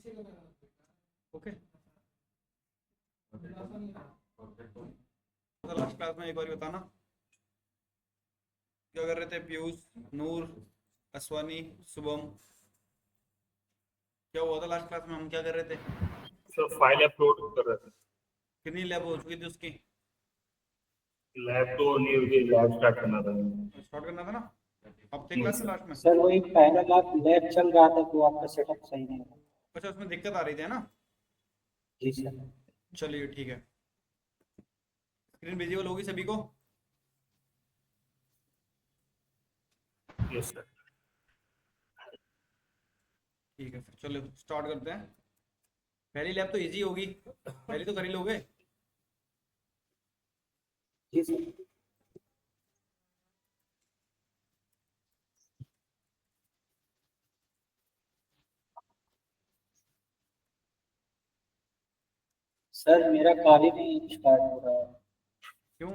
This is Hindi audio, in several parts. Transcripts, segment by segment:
ओके। तो लास्ट क्लास में एक बार बताना क्या कर रहे थे? पीयूष, नूर, असवानी, शुभम, क्या हुआ था लास्ट क्लास में? हम क्या कर रहे थे? सर फाइल अपलोड कर रहे थे। कितनी लैब हो चुकी थी उसकी? लैब तो नहीं हुई, लैब स्टार्ट करना था। स्टार्ट करना था ना? अब थे क्लास में लास्ट में? सर वो एक पैराग्राफ लैब चल रहा था तो आपका सेटअप सही नहीं है। अच्छा, उसमें दिक्कत आ रही थी है ना? जी सर। चलिए ठीक है। स्क्रीन विजिबल होगी सभी को? Yes sir. ठीक है, फिर चलो स्टार्ट करते हैं। पहली लैब तो इजी होगी, पहली तो कर ही लोगे। जी सर। सर मेरा कॉल ही नहीं स्टार्ट हो रहा है। क्यों?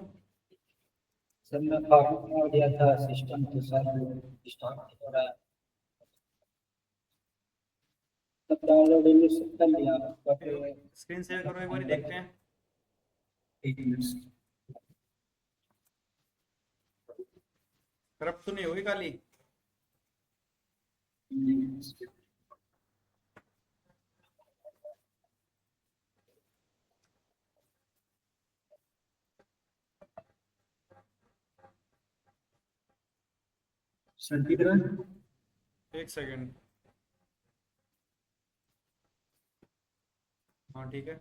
सर मैं फॉर्म में दिया था सिस्टम तो सर स्टार्ट नहीं हो रहा है। तब डाउनलोड इंस्टॉल कर लिया बट स्क्रीन शेयर करो एक बार, देखते हैं। एक मिनट। करप्ट तो नहीं होगी काली? सर किधर है? एक सेकंड। हाँ ठीक है,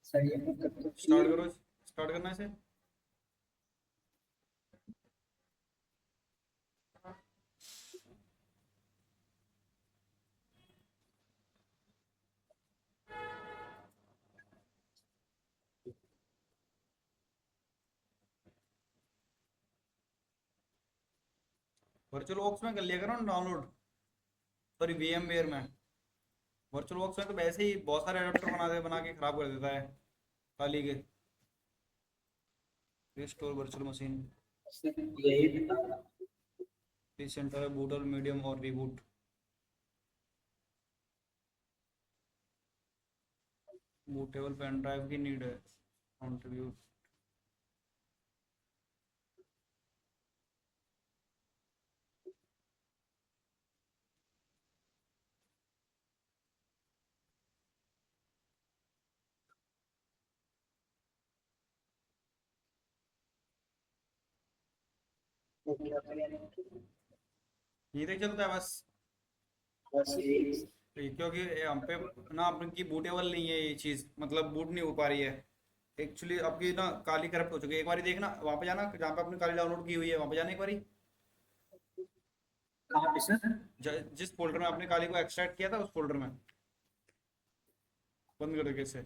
सर ये कब तक स्टार्ट करो। स्टार्ट करना है इसे। वर्चुअल बॉक्स में कर लिया करो ना डाउनलोड, सॉरी VMware में। वर्चुअल बॉक्स में तो वैसे ही बहुत सारे एडाप्टर बना के खराब कर देता है काली के। रिस्टोर वर्चुअल मशीन, यही बता रहा हूँ। सेंटर बूटर मीडियम और रिबूट। बूटेबल पेन ड्राइव की नीड है, कंट्रीब्यूट। तो क्या करें? ये तक चलता है बस। बस यही। क्योंकि हम पे ना आपकी बूटेबल नहीं है ये चीज़, मतलब बूट नहीं हो पा रही है। एक्चुअली आपकी ना काली करप्ट हो चुकी है। एक बार देखना, वहाँ पे जाना जहाँ पे आपने काली डाउनलोड की हुई है, वहाँ पे जाना एक बारी। कहाँ पे सर? जिस फोल्डर में आपने काली को एक्सट्रैक्ट किया था उस फोल्डर में बंद कर दो कैसे।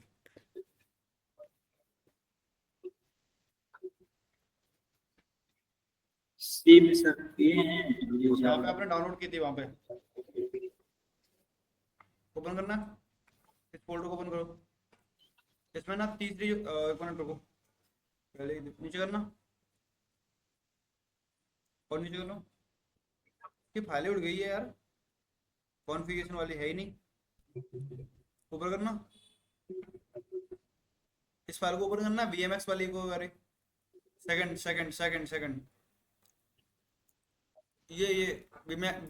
सी में सर ये हैं जहाँ पे आपने डाउनलोड की थी वहाँ पे ओपन करना। इस फोल्डर को ओपन करो। इसमें ना तीसरी एक मिनट रुको, पहले नीचे करना और नीचे करना। ये फाइलें उड़ गई है यार, कॉन्फ़िगरेशन वाली है ही नहीं। ऊपर करना, इस फाइल को ओपन करना, VMX वाली को। अरे सेकंड सेकंड सेकंड सेकंड, ये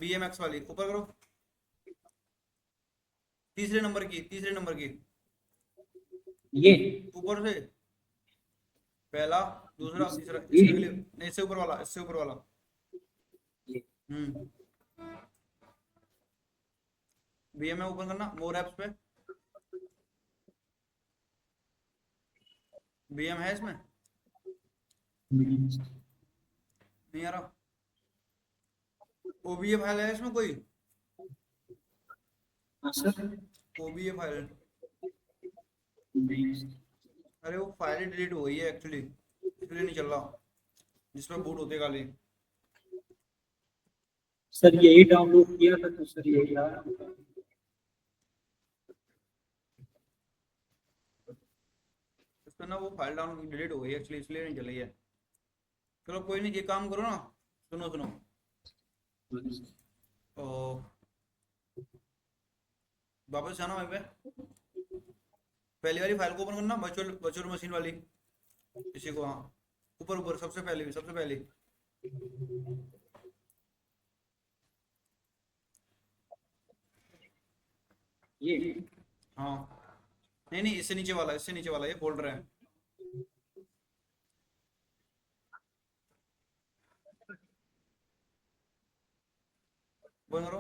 VMX वाली ऊपर करो। तीसरे नंबर की ये ऊपर से पहला, दूसरा, तीसरा, ये इसके अगले नहीं, इससे ऊपर वाला, इससे ऊपर वाला। ये हम्म। VM ओपन करना, मोर एप्स पे। VM है इसमें? नहीं आ रहा। OBA फाइल है इसमें कोई? हाँ सर। OBA file? नहीं अरे वो फाइल डिलीट हो गई है एक्चुअली, इसलिए नहीं चल रहा जिसमें बूट होते काली। सर यही डाउनलोड किया था तो सर यही आ रहा है। इसमें ना वो फाइल डाउन डिलीट हो गई है एक्चुअली, इसलिए नहीं चल रही है। चलो कोई नहीं, ये काम करो ना, सुनो सुनो। ओ, वापस जाना वहीं पे, पहली वाली फाइल को ओपन करना, वर्चुअल वर्चुअल मशीन वाली, इसी को, हाँ ऊपर ऊपर सबसे पहले, सबसे पहले। ये हाँ नहीं नहीं, इससे नीचे वाला, इससे नीचे वाला, ये फोल्डर है। ओपन करो,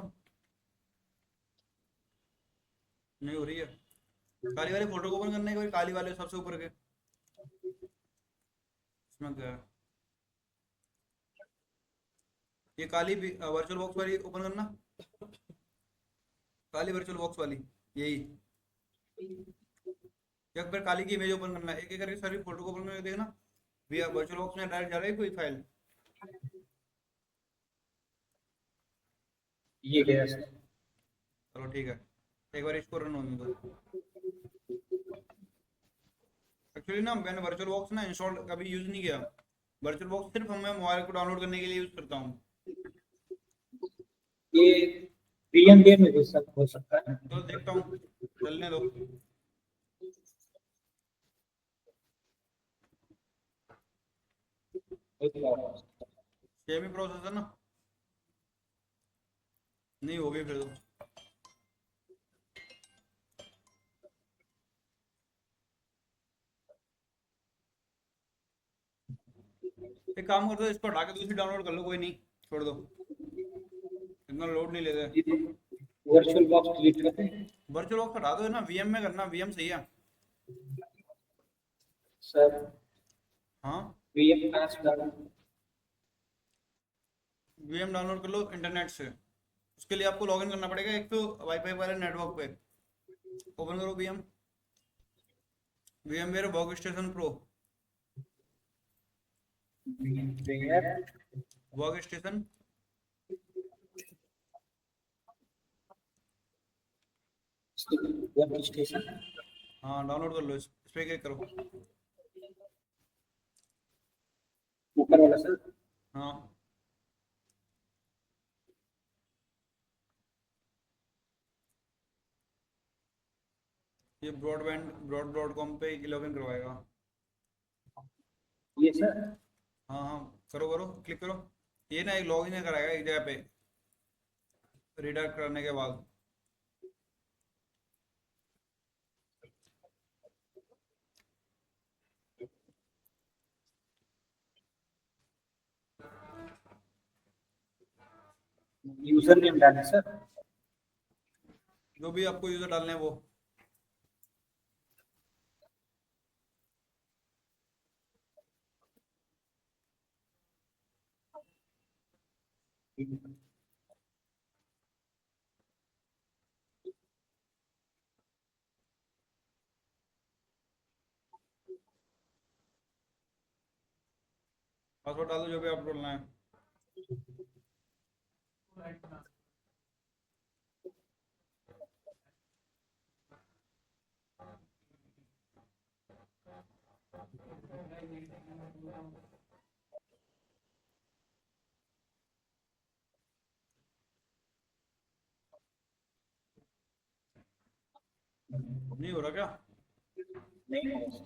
नहीं हो रही है। काली वाले फोल्डर को ओपन करने के बाद काली वाले सबसे ऊपर के, इसमें क्या है, ये काली वर्चुअल बॉक्स वाली ओपन करना, काली वर्चुअल बॉक्स वाली, यही। या फिर काली की इमेज ओपन करना है, एक एक करके सारी फोटो को ओपन करके देखना, भैया वर्चुअल बॉक्स में डायरेक्ट जा रही है कोई फाइल। ये गया सर। चलो ठीक है, एक बार इसको रन होने दो। एक्चुअली ना मैंने वर्चुअल बॉक्स ना इंस्टॉल कभी यूज़ नहीं किया, वर्चुअल बॉक्स सिर्फ मैं मोबाइल को डाउनलोड करने के लिए यूज़ करता हूँ। ये VMware में भी सब हो सकता है। तो देखता हूँ, चलने दो। सेम ही प्रोसेस है ना, नहीं होगी फिर तो। एक काम कर दो, इसको हटा के दूसरी डाउनलोड कर लो, कोई नहीं, छोड़ दो, इतना लोड नहीं लेते। वर्चुअल बॉक्स डिलीट करते हैं वर्चुअल बॉक्स हटा दो, है ना, वीएम में करना, वीएम सही है। सर। हाँ VM कहाँ से डालूं? वीएम डाउनलोड कर लो इंटरनेट से, उसके लिए आपको लॉगिन करना पड़ेगा एक तो वाईफाई वाले नेटवर्क पे। ओपन करो VM, VMware work station pro, VMware work station. Work station. हाँ डाउनलोड कर लो, इस पे क्लिक करो। ऊपर वाला सर। हाँ ये ब्रॉड.कॉम पे लॉगिन करवाएगा। ये सर। हाँ हाँ करो करो, क्लिक करो, ये ना एक लॉगिन कराएगा एक जगह पे, रीडायरेक्ट करने के बाद। यूजर नेम डालें सर। जो भी आपको यूजर डालने हैं वो। पासवर्ड डाल दो जो भी आप डालना है। नहीं हो रहा क्या? नहीं हो।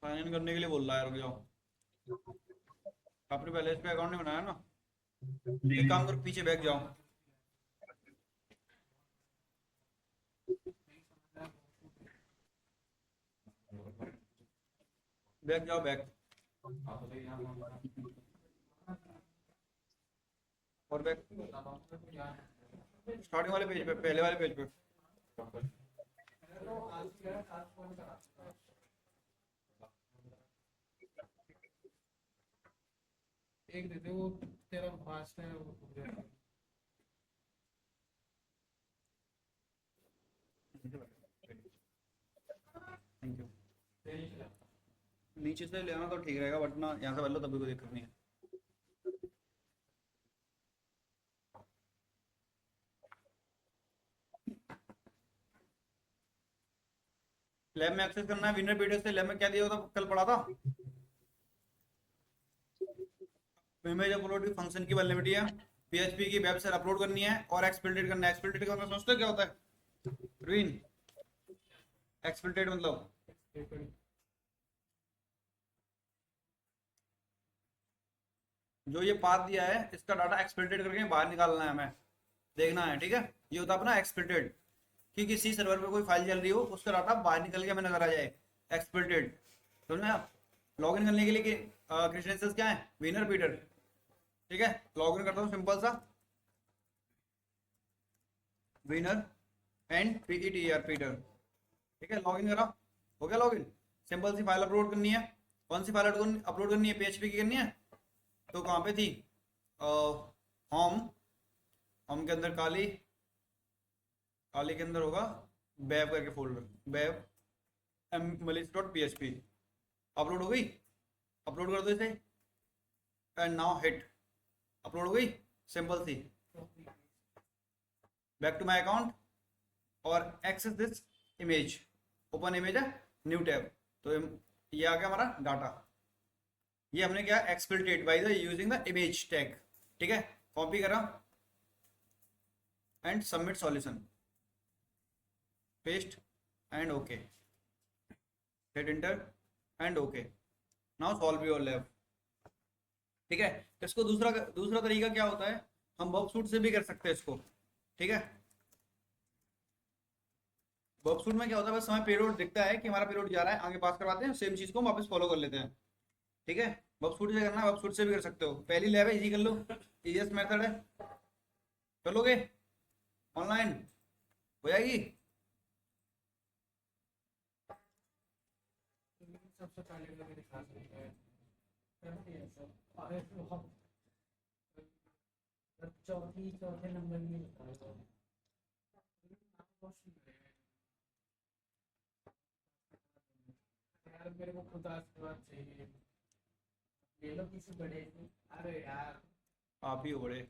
साइन इन करने के लिए बोल रहा है, रुक जाओ। आपने पहले इस पे अकाउंट नहीं बनाया ना, एक काम करो पीछे बैक जाओ, बैक जाओ बैक, और बैक स्टार्टिंग वाले पेज पे, पहले वाले पेज पे। एक दे दे, वो तेरा फास्ट है वो हो जाएगा। Thank you. नीचे से ले आना तो ठीक रहेगा, वरना यहाँ से भर लो तभी कोई दिक्कत नहीं है। लैब में एक्सेस करना है विनर पीडीएफ से। लैब में क्या दिया होता, कल पढ़ा था, इमेज अपलोड की फंक्शन की वैलिडिटी है, पीएचपी की वेब से अपलोड करनी है और एक्सप्लिटेड करना है। एक्सप्लिटेड करना समझते हो क्या होता है? प्रवीण, एक्सप्लिटेड मतलब जो ये पाथ दिया है इसका डाटा एक्सप्लिटेड करके बाहर निकालना है, हमें देखना है, ठीक है। ये होता है अपना एक्सप्लिटेड, कि किसी सर्वर पे कोई फाइल चल रही हो उसका डाटा बाहर निकल के हमें नजर आ जाए, एक्सप्लिटेड। समझ में आप? लॉगिन करने के लिए कि क्रेडेंशियल्स क्या है, विनर पीटर, ठीक है। लॉगिन करता हूँ सिंपल सा, विनर एंड पीईटीआर पीटर, ठीक है। लॉगिन करा, हो गया लॉगिन। सिंपल सी फाइल अपलोड करनी है। कौन सी फाइल अपलोड करनी है, पीएचपी की करनी है। तो कहाँ पे थी, होम, होम के अंदर काली, काली के अंदर होगा वेब करके फोल्डर, वेब malice.php। अपलोड हो गई, अपलोड कर दो इसे, एंड नाउ हिट, अपलोड हो गई। सिंपल सी, बैक टू माय अकाउंट और access this image, open image है, न्यू टैब। तो ये आ गया हमारा डाटा, ये हमने क्या exploited by the using the image tag, ठीक है। कॉपी करा and submit solution, paste and okay, hit enter and okay. Now solve your lab, ठीक है। इसको दूसरा तरीका क्या होता है, हम वर्कशूट से भी कर सकते हैं इसको, ठीक है। वर्कशूट में क्या होता है, बस हमें पेलोड दिखता है कि हमारा पेलोड जा रहा है, आगे पास करवाते हैं, सेम चीज को हम वापस फॉलो कर लेते हैं, ठीक है। वर्कशूट से करना है, वर्कशूट से भी कर सकते हो। पहली लैब है, इजी कर लो, इजीएस्ट मेथड है, कर लोगे ऑनलाइन, हो जाएगी। सबसे पहले करके दिखा सकते हैं, करते हैं सब। अरे बहुत चौथे नंबर में निकालो। यार मेरे को खुद आशीर्वाद चाहिए, ले लो किसी बड़े से। अरे यार आप ही हो बड़े।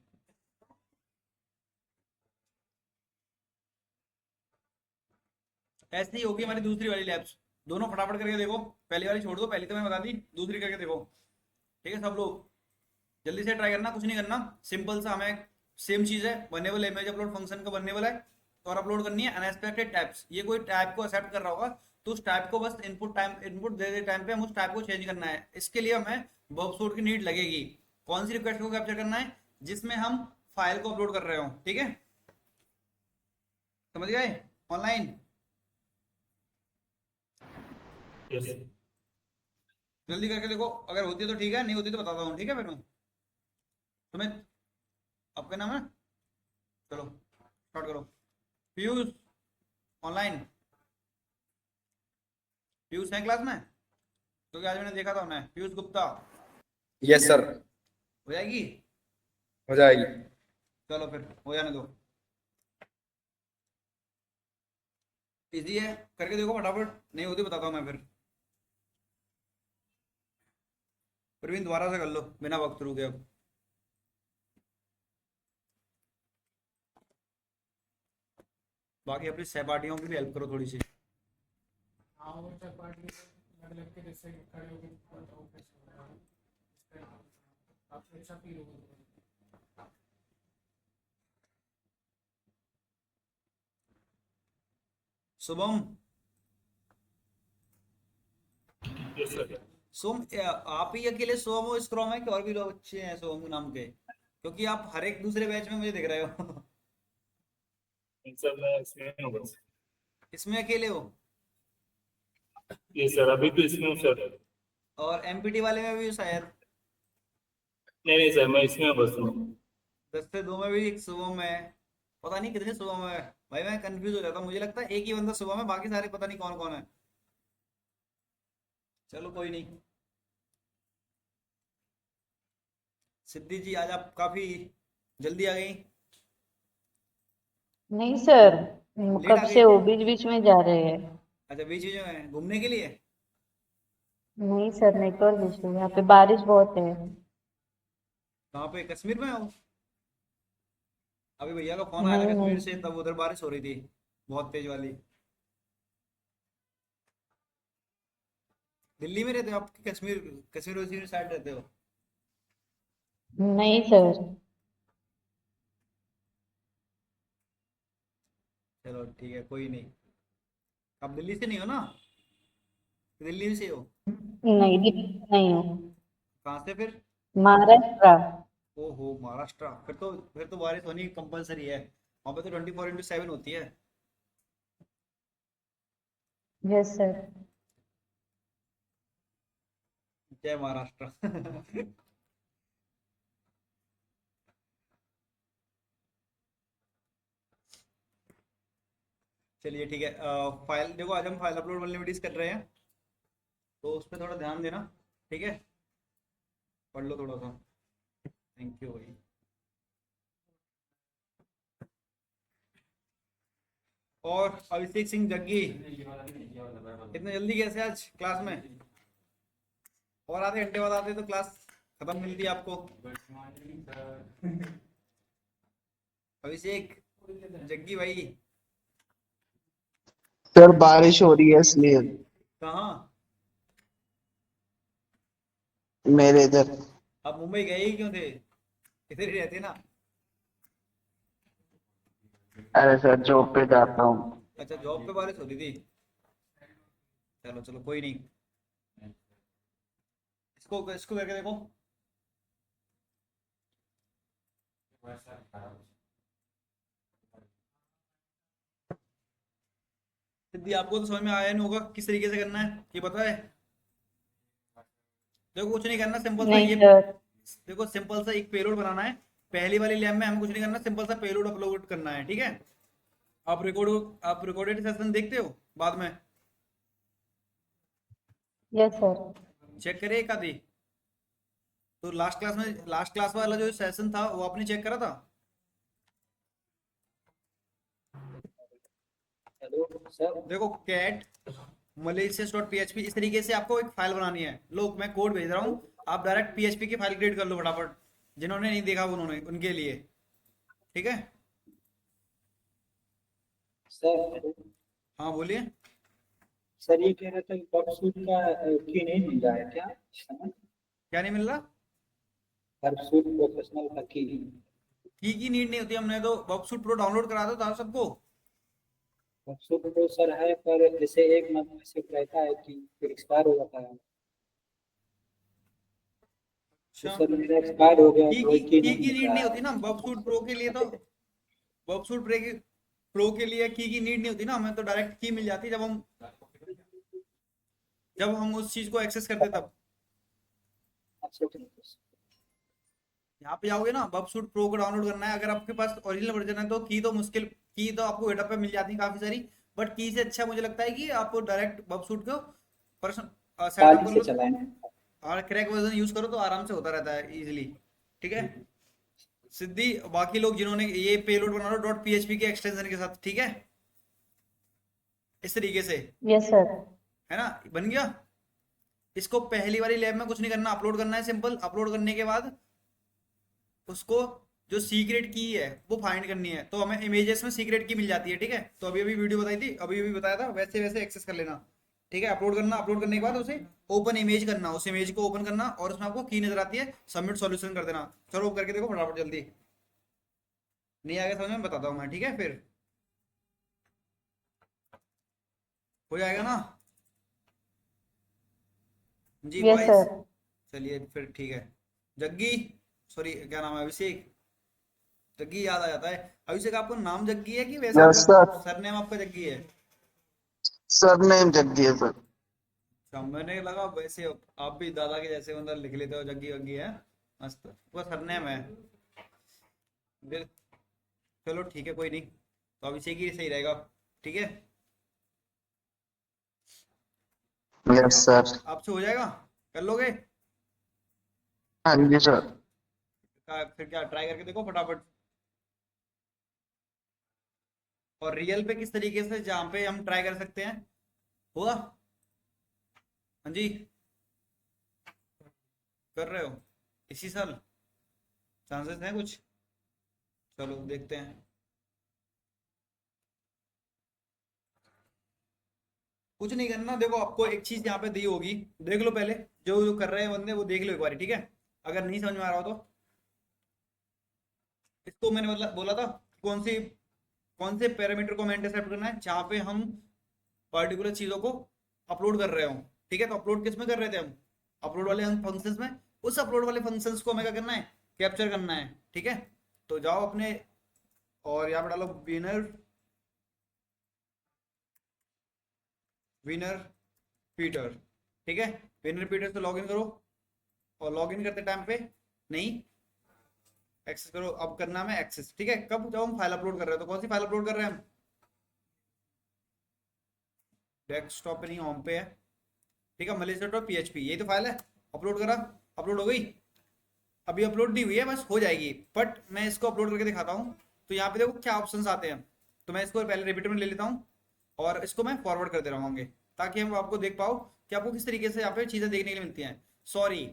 ऐसी ही होगी हमारी दूसरी वाली लैब्स। दोनों फटाफट करके देखो, पहली वाली छोड़ दो, पहली तो मैंने बता दी, दूसरी करके देखो, ठीक है। सब लोग जल्दी से ट्राई करना, कुछ नहीं करना, सिंपल सा हमें सेम चीज है, बनेबल इमेज अपलोड फंक्शन का बनेबल है, और अपलोड करनी है अनएक्सपेक्टेड टैब्स। ये कोई टैब को एक्सेप्ट कर रहा होगा तो उस टैब को बस इनपुट दे दे टाइम पे हम उस टैब को चेंज करना है। इसके लिए हमें वर्कशूट की नीड लगेगी। कौन सी रिक्वेस्ट को कैप्चर करना है, जिसमें हम फाइल को अपलोड कर रहे हो, ठीक है। समझ गए ऑनलाइन? यस जल्दी करके देखो, अगर होती है तो ठीक है, नहीं होती तो बताता हूँ, ठीक है। फिर मैं तुम्हें, आपका नाम है, चलो स्टार्ट करो। पीयूष, ऑनलाइन, पीयूष है क्लास में? क्योंकि आज मैंने देखा था उन्हें, पीयूष गुप्ता। यस सर, हो जाएगी, हो जाएगी। चलो फिर हो जाने दो। इजी है, करके देखो फटाफट, नहीं होती बताता हूँ मैं फिर। प्रवीण दोबारा से कर लो, बिना वक्त रुके अब। बाकी अपनी सहपाठियों की भी हेल्प करो थोड़ी सी। हाँ वो सब पार्टी लग लग के जैसे खड़े होके बताओ कैसे हो रहा है। इसका आप अच्छा फील होगा। Shubham, yes sir. सोम, आप ही अकेले सोम हो स्क्रॉम है कि और भी लोग अच्छे हैं सोम नाम के? क्योंकि आप हर एक दूसरे बैच में मुझे दिख रहे हो। सर मैं इसमें हूँ बस। इसमें अकेले हो? ये सर अभी तो इसमें हूँ सर। और एमपीटी वाले में भी शायद? नहीं नहीं सर, मैं इसमें बस हूँ। 10 से 2 में भी एक शुभम है, पता नहीं कितने शुभम है भाई, मैं कंफ्यूज हो जाता हूँ, मुझे लगता है एक ही बंदा शुभम है, बाकी सारे पता नहीं कौन कौन है। चलो कोई नहीं। सिद्धि जी आज आप काफी जल्दी आ गई। नहीं सर, लेट कब आ गई से वो थी? बीच बीच में जा रहे हैं। अच्छा, बीच बीच में घूमने के लिए? नहीं सर, नेटवर्क इशू, यहाँ पे बारिश बहुत है। कहाँ पे, कश्मीर में हो? अभी भैया का फोन आया था नहीं कश्मीर नहीं, से, तब उधर बारिश हो रही थी, बहुत तेज वाली। दिल्ली में रहते हो आप कि कश्मीर, कश्मीर वश्मीर साइड रहते हो? नहीं सर। चलो ठीक है, कोई नहीं। आप दिल्ली से नहीं हो ना? दिल्ली से हो? नहीं नहीं हूँ। कहाँ से फिर? महाराष्ट्र। ओहो, महाराष्ट्र। फिर तो बारिश होनी कंपलसरी है। वहाँ पे तो 24/7 होती है। Yes sir. जय महाराष्ट्र। चलिए ठीक है। फाइल देखो, आज हम फाइल अपलोड वल्नरेबिलिटीज कर रहे हैं, तो उस पर थोड़ा ध्यान देना। ठीक है, पढ़ लो थोड़ा सा। थैंक यू भाई। और अभिषेक सिंह जग्गी, इतने जल्दी कैसे आज क्लास में? और आधे घंटे बाद आते तो क्लास खत्म मिलती आपको। अभिषेक जग्गी भाई, सर बारिश हो रही है इसलिए। कहाँ? मेरे इधर। आप मुंबई गए ही क्यों थे? इधर ही रहते ना। अरे सर जॉब पे जाता हूँ। अच्छा, जॉब पे बारिश हो रही थी। चलो चलो, कोई नहीं। इसको इसको करके देखो। सिद्धि, आपको तो समझ में आया नहीं होगा किस तरीके से करना है, ये पता है? देखो, कुछ नहीं करना, सिंपल सा नहीं ये सर। देखो, सिंपल सा एक पेलोड बनाना है। पहली वाली लैब में हमें कुछ नहीं करना, सिंपल सा पेलोड अपलोड करना है। ठीक है, आप रिकॉर्डेड सेशन देखते हो बाद में? Yes sir. चेक करिए एक आधी। तो लास्ट क्लास वाला जो सेशन था वो आपने चेक करा था? Hello sir. देखो, कैट malicious.php, इस तरीके से आपको एक फाइल बनानी है। लोग, मैं कोड भेज रहा हूँ, आप डायरेक्ट PHP की फाइल क्रिएट कर लो फटाफट। जिन्होंने नहीं देखा उन्होंने, उनके लिए। ठीक है, सर हाँ बोलिए। सर ये कह रहे थे वर्कशूट का की नहीं मिल रहा है क्या? क्या नहीं मिल रहा? वर्कशूट प्रोफेशनल का की। की नीड नहीं होती, हमने तो वर्कशूट प्रो डाउनलोड करा दो था सबको। वर्कशूट तो सर है, पर जैसे एक मंथ में सिर्फ रहता है कि फिर एक्सपायर हो जाता है। तो अच्छा, सर मेरा एक्सपायर हो गया तो की नहीं की मिल नीड रहा नहीं है। होती ना वर्कशूट प्रो के लिए तो। वर्कशूट प्रो के लिए की नीड नहीं होती ना, हमें तो डायरेक्ट की मिल जाती जब हम उस चीज को एक्सेस करते तब। अच्छा ठीक है सर। यहाँ पे जाओगे ना, बबसूट प्रो को डाउनलोड करना है। अगर आपके पास ओरिजिनल वर्जन है तो की तो आपको गिटहब पे मिल जाती है काफी सारी। बट की से अच्छा मुझे लगता है कि आप डायरेक्ट बबसूट को पर्सन सेटअप पार्टी कर से लो, चलाएंगे। और क्रैक वर्जन यूज करो तो आराम से होता रहता है इजीली। ठीक है सिद्धि, बाकी लोग जिन्होंने ये पेलोड बना लो .php के एक्सटेंशन के साथ। ठीक है, इस तरीके से, यस सर। है ना, बन गया। इसको पहली वाली लैब में कुछ नहीं करना, अपलोड करना है। सिंपल अपलोड करने के बाद उसको जो सीक्रेट की है वो फाइंड करनी है। तो हमें इमेजेस में सीक्रेट की मिल जाती है। ठीक है, तो अभी अभी वीडियो बताई थी, अभी अभी बताया था, वैसे वैसे एक्सेस कर लेना। ठीक है, अपलोड करना, अपलोड करने के बाद उसे ओपन इमेज करना, उस इमेज को ओपन करना, और उसमें आपको की नजर आती है, सबमिट सॉल्यूशन कर देना। चलो करके देखो फटाफट जल्दी। नहीं आगे समझ में बताता हूँ मैं। ठीक है, फिर हो जाएगा ना जी यस बॉयज? सर। चलिए फिर ठीक है। जग्गी, सॉरी क्या नाम है, अभिषेक। जग्गी याद आ जाता है। अभिषेक, आपको नाम जग्गी है कि वैसे यस सर। सरनेम आपका जग्गी है? सरनेम जग्गी है सर। अच्छा, मैंने लगा वैसे आप भी दादा के जैसे अंदर लिख लेते हो जग्गी वग्गी है। मस्त, वो सरनेम है फिर। चलो ठीक है, कोई नहीं, तो अभिषेक ही सही रहेगा। ठीक है, यस सर। आपसे हो जाएगा, कर लोगे? हाँ जी सर। फिर क्या, ट्राई करके देखो फटाफट। और रियल पे किस तरीके से, जहाँ पे हम ट्राई कर सकते हैं, हुआ? हाँ जी, कर रहे हो इसी साल? चांसेस हैं कुछ? चलो देखते हैं। कुछ नहीं करना, देखो आपको एक चीज यहाँ पे दी होगी, देख लो पहले। जो जो कर रहे हैं बंदे वो देख लो एक बार। ठीक है, अगर नहीं समझ में आ रहा हो तो इसको मैंने मतलब बोला था कौन से पैरामीटर को हमें इंटरसेप्ट करना है, जहां पे हम पर्टिकुलर चीजों को अपलोड कर रहे हो। ठीक है, तो अपलोड किस में कर रहे थे हम, अपलोड वाले हम फंक्शंस में, उस अपलोड वाले फंक्शंस को हमें क्या करना है, कैप्चर करना है। ठीक है, तो जाओ अपने और यहाँ पे डालो विनर पीटर। ठीक है, विनर पीटर से लॉगिन करो और लॉगिन करते टाइम पे नहीं एक्सेस करो, अब करना है एक्सेस। ठीक है, कब, जब हम फाइल अपलोड कर रहे हैं। तो कौन सी फाइल अपलोड कर रहे हैं हम, डेस्कटॉप पे नहीं, होम पे है। ठीक है, maliciously.php यही तो फाइल है, अपलोड करा, अपलोड हो गई। अभी अपलोड नहीं हुई है, बस हो जाएगी, बट मैं इसको अपलोड करके दिखाता हूँ। तो यहाँ पे देखो क्या ऑप्शंस आते हैं, तो मैं इसको पहले रिपीटर में ले लेता हूँ और इसको मैं फॉरवर्ड कर दे रहा हूँ, ताकि हम आपको देख पाओ कि आपको किस तरीके से यहाँ पे चीजें देखने के लिए मिलती हैं। सॉरी,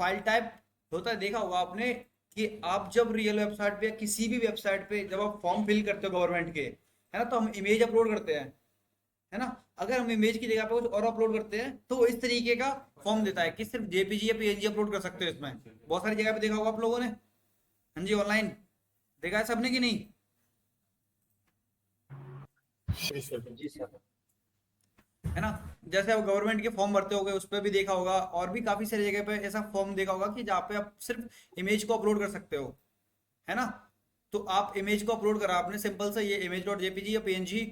फाइल टाइप होता है, देखा होगा आपने कि आप जब रियल वेबसाइट पे, किसी भी वेबसाइट पे जब आप फॉर्म फिल करते हो गवर्नमेंट के, है ना, तो हम इमेज अपलोड करते हैं, है ना। अगर हम इमेज की जगह पे कुछ और अपलोड करते हैं तो वो इस तरीके का फॉर्म देता है कि सिर्फ जेपीजी या पीएनजी अपलोड कर सकते हो इसमें। बहुत सारी जगह पे देखा होगा आप लोगों ने, हाँ जी, ऑनलाइन देखा है सबने कि नहीं। जी सर। जी सर। है ना, जैसे आप गवर्नमेंट के फॉर्म भरते होगे उस पर भी देखा होगा, और भी काफी सारी जगह पे ऐसा फॉर्म देखा होगा कि जहाँ पे आप सिर्फ इमेज को अपलोड कर सकते हो, है ना। तो आप इमेज को अपलोड करा आपने, सिंपल सा ये image.jpg या png,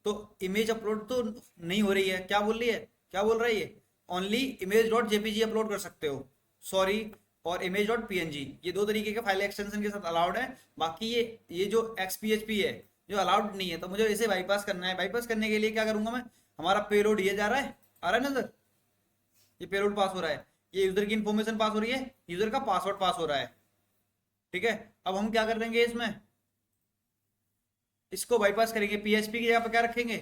तो इमेज अपलोड तो नहीं हो रही है, क्या बोल रही है, क्या बोल रहा है ये, ओनली image.jpg अपलोड कर सकते हो, सॉरी, और image.png, ये दो तरीके के फाइल एक्सटेंशन के साथ अलाउड है। बाकी ये जो xphp है जो अलाउड नहीं है, तो मुझे इसे बाईपास करना है। बाईपास करने के लिए क्या करूंगा मैं, हमारा पेलोड ये जा रहा है, आ रहा है नजर, ये पेलोड पास हो रहा है, ये यूजर की इंफॉर्मेशन पास हो रही है, यूजर का पासवर्ड पास हो रहा है। ठीक है, अब हम क्या कर देंगे इसमें, इसको बाईपास करेंगे, पीएचपी की जगह पे क्या रखेंगे,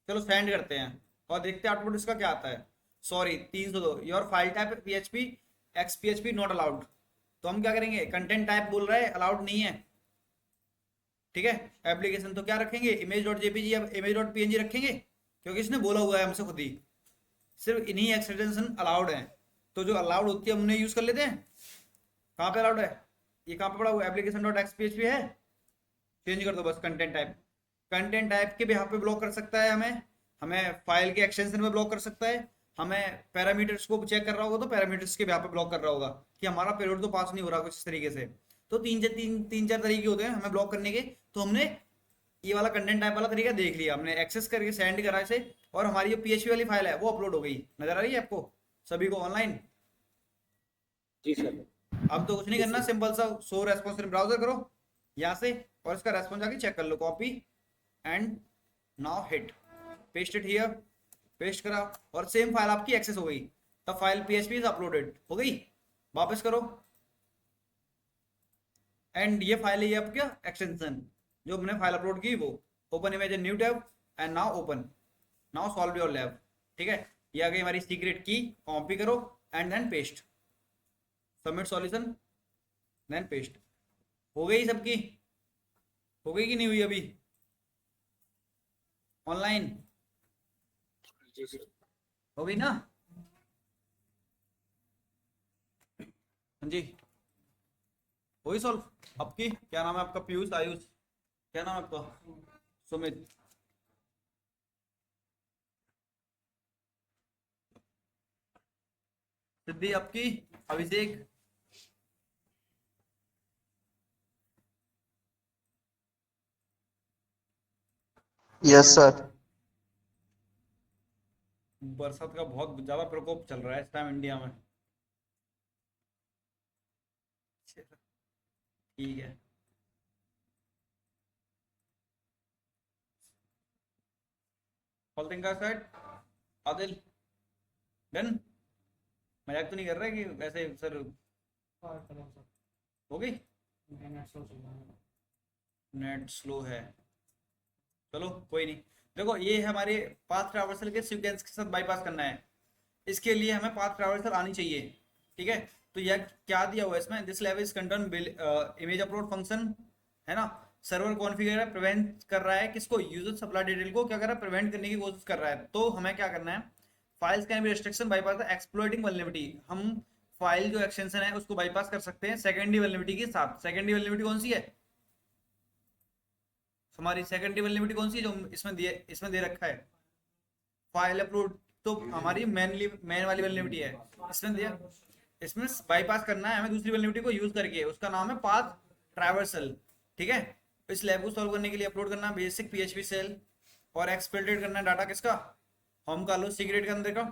चलो सेंड करते हैं और देखते हैं आउटपुट इसका क्या आता है। Sorry 302, your file type PHP XPHP not allowed. तो हम क्या करेंगे, कंटेंट टाइप बोल रहा है, अलाउड नहीं है। ठीक है, एप्लीकेशन तो क्या रखेंगे, image.jpg या image.png रखेंगे, क्योंकि इसने बोला हुआ है हमसे खुद ही, सिर्फ इन्हीं एक्सटेंशन अलाउड है। तो जो अलाउड होती है हमने यूज कर लेते हैं। कहाँ पे अलाउड है, ये कहाँ पे पड़ा हुआ, application.xphp है, चेंज कर दो बस कंटेंट टाइप। कंटेंट टाइप के भी यहाँ पे ब्लॉक कर सकता है, हमें हमें फाइल के एक्सटेंशन में ब्लॉक कर सकता है, हमें पैरामीटर्स को चेक कर रहा होगा तो पैरामीटर्स के भी यहाँ पे ब्लॉक कर रहा होगा कि हमारा पेलोड तो पास नहीं हो रहा कुछ इस तरीके से। तो तीन चार तरीके होते हैं हमें ब्लॉक करने के। तो हमने ये वाला कंटेंट टाइप वाला तरीका देख लिया, हमने एक्सेस करके सेंड करा इसे, और हमारी जो पीएचपी वाली फाइल है वो अपलोड हो गई, नजर आ रही है आपको सभी को ऑनलाइन। जी सर। अब तो कुछ नहीं करना, सिंपल सा शो रेस्पॉन्स इन ब्राउजर करो यहाँ से, और इसका रेस्पॉन्स जाके चेक कर लो, copy and now hit paste it here, paste करा और सेम फाइल आपकी एक्सेस हो गई। तब फाइल पीएचपी इज अपलोडेड हो गई, वापस करो एंड ये फाइल है ये आपका एक्सटेंशन जो हमने फाइल अपलोड की, वो open image new tab and now open, now solve your lab. ठीक है, ये आ गई हमारी सीक्रेट की, कॉपी करो and then paste, submit solution then paste. हो गई सबकी, हो गई कि नहीं हुई अभी ऑनलाइन, जी सर। हो गई ना। हाँ जी, हो गई सॉल्व आपकी। क्या नाम है आपका, पीयूष, आयुष, क्या नाम है आपका, सुमित। सिद्धि आपकी, अभिषेक, यस सर। बरसात का बहुत ज्यादा प्रकोप चल रहा है इस टाइम इंडिया में। ठीक है, का साइड आदिल डन, मजाक तो नहीं कर रहे कि वैसे सर हो गई, नेट स्लो है, चलो कोई नहीं। देखो ये है हमारे पाथ ट्रैवर्सल के सीक्वेंस के साथ बाईपास करना है, इसके लिए हमें पाथ ट्रैवर्सल आनी चाहिए। ठीक है, तो यह क्या दिया हुआ है इसमें, this level is contain image upload function, है ना, सर्वर कॉन्फ़िगर प्रिवेंट कर रहा है किसको, यूजर सप्लाई डिटेल को क्या कर रहा है, प्रिवेंट करने की कोशिश कर रहा है। तो हमें क्या करना है, files can be restriction bypass exploiting vulnerability, हम फाइल जो एक्सटेंशन है उसको बाईपास कर सकते हैं सेकेंडरी वल्नरेबिलिटी के साथ। सेकेंडरी वल्नरेबिलिटी कौन सी है, हमारी सेकेंडरी वल्नरेबिलिटी कौन सी है जो इसमें दे रखा है, फाइल अपलोड, तो हमारी मेन वाली वल्नरेबिलिटी है, इसमें दिया, इसमें बाईपास करना है हमें दूसरी वल्नरेबिलिटी को यूज करके, उसका नाम है पाथ ट्रैवर्सल। ठीक है, इस लैब को सॉल्व करने के लिए अपलोड करना बेसिक पीएचपी सेल और एक्सफिल्ट्रेट करना डाटा किसका, होम का लो सीक्रेट के अंदर का।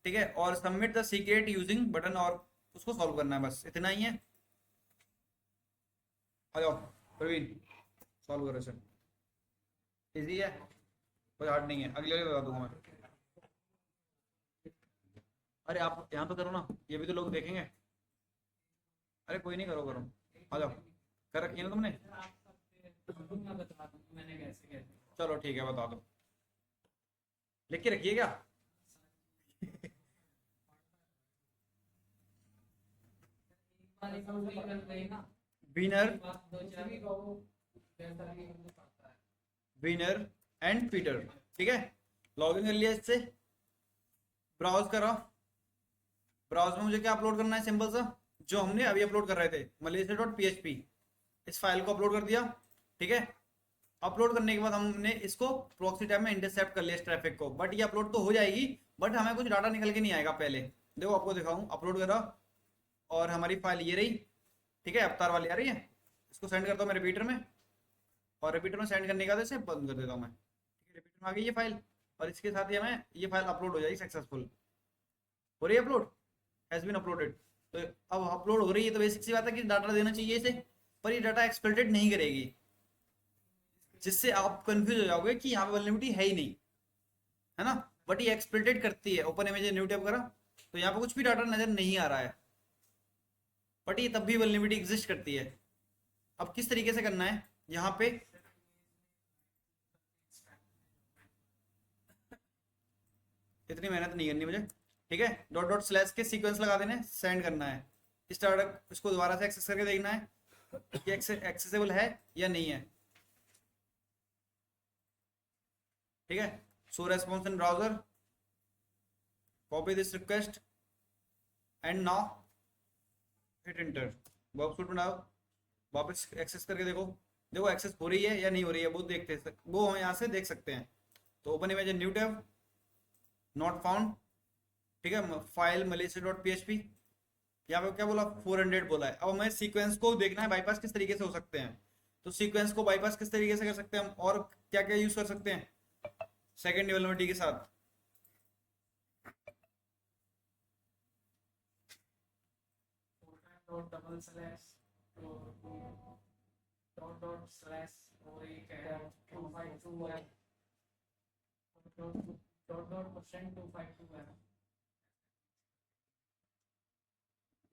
ठीक है, और submit the secret using button, और उसको सॉल्व करना है, बस इतना ही है। आ जाओ प्रवीण सॉल्व करो सर, इजी है, कोई हार्ड नहीं है, अगले वाले बता दूंगा मैं। अरे आप यहाँ तो करो ना, ये भी तो लोग देखेंगे। अरे कोई नहीं, करो करो, आ जाओ, कर रखी है ना तुमने, मैंने कैसे किया चलो ठीक है बता दो, लिख के रखिए क्या। Winner winner and Peter. ठीक है, लॉगिन कर लिया इससे, ब्राउज करो, ब्राउज में मुझे क्या अपलोड करना है, सिंपल सा जो हमने अभी अपलोड कर रहे थे malaysia.php, इस फाइल को अपलोड कर दिया। ठीक है, अपलोड करने के बाद हमने इसको प्रॉक्सी टैब में इंटरसेप्ट कर लिया इस ट्रैफिक को, बट ये अपलोड तो हो जाएगी, बट हमें कुछ डाटा निकल के नहीं आएगा। पहले देखो आपको दिखाऊं, अपलोड करा और हमारी फाइल ये रही। ठीक है, अवतार वाली आ रही है, इसको सेंड करता हूँ मैं रिपीटर में, और रिपीटर में सेंड करने के बाद इसे बंद कर देता हूँ मैं। ठीक है, रिपीटर में आ गई ये फाइल, और इसके साथ ही हमें ये फाइल अपलोड हो जाएगी, सक्सेसफुल हो रही है, अपलोड हैज बीन अपलोडेड। तो अब अपलोड हो रही है तो बेसिक सी बात है कि डाटा देना चाहिए इसे, पर ये डाटा एक्सप्लोइटेड नहीं करेगी, जिससे आप कंफ्यूज हो जाओगे कि यहाँ पे वल्नरेबिलिटी है ही नहीं, है ना, बट ये एक्सप्लोइटेड करती है। ओपन इमेज न्यू टैब करा तो यहाँ पे कुछ भी डाटा नजर नहीं आ रहा है, बट ये तब भी वल्नरेबिलिटी एग्जिस्ट करती है। अब किस तरीके से करना है, यहाँ पे इतनी मेहनत नहीं करनी मुझे। ठीक है, डॉट डॉट स्लैश के सीक्वेंस लगा देने, सेंड करना है, स्टार्ट इसको दोबारा से एक्सेस करके देखना है कि एक्सेसिबल है या नहीं है। ठीक है, show response in browser, copy this request and now hit enter, workspace बनाओ, वापस एक्सेस करके देखो, देखो एक्सेस हो रही है या नहीं हो रही है, वो देखते वो हम यहाँ से देख सकते हैं। तो open image new tab, not found. ठीक है, फाइल malaysia.php, यहाँ पे क्या बोला 400 बोला है। अब हमें सीक्वेंस को देखना है बाईपास किस तरीके से हो सकते हैं, तो सीक्वेंस को बाईपास किस तरीके से कर सकते हैं हम, और क्या क्या यूज कर सकते हैं सेकेंड वल्नरेबिलिटी के साथ। Double slash dot dot slash और एक है 252 है डॉट डॉट परसेंट 252 है।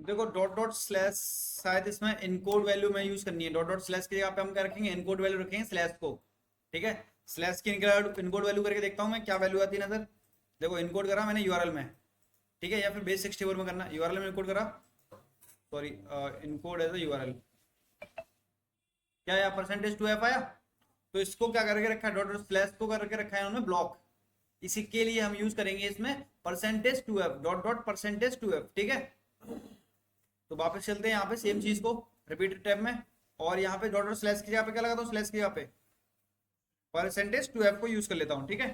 देखो डॉट डॉट स्लैश शायद इसमें इनकोड वैल्यू में यूज करनी है, डॉट डॉट स्लैश के जगह पे हम क्या रखेंगे, इनकोड वैल्यू रखेंगे स्लैश को। ठीक है, स्लैश की इनकोड वैल्यू करके देखता हूँ मैं क्या वैल्यू आती है नजर। देखो इनकोड करा मैंने यूआरएल में, ठीक है, या फिर बेस 64 में करना, यूआरएल में इनकोड करा, सॉरी इनकोड एज यूआरएल, क्या या %2f आया। तो इसको क्या करके रखा है, डॉट डॉट स्लैश को करके रखा है उन्होंने ब्लॉक, इसी के लिए हम यूज करेंगे इसमें %2f, डॉट डॉट %2f। ठीक है, तो वापस चलते हैं यहाँ पे सेम चीज को रिपीट टैब में, और यहाँ पे डॉट डॉट स्लैश की जगह पे क्या लगाता हूँ, स्लैश की जगह पे %2f को यूज कर लेता हूँ। ठीक है,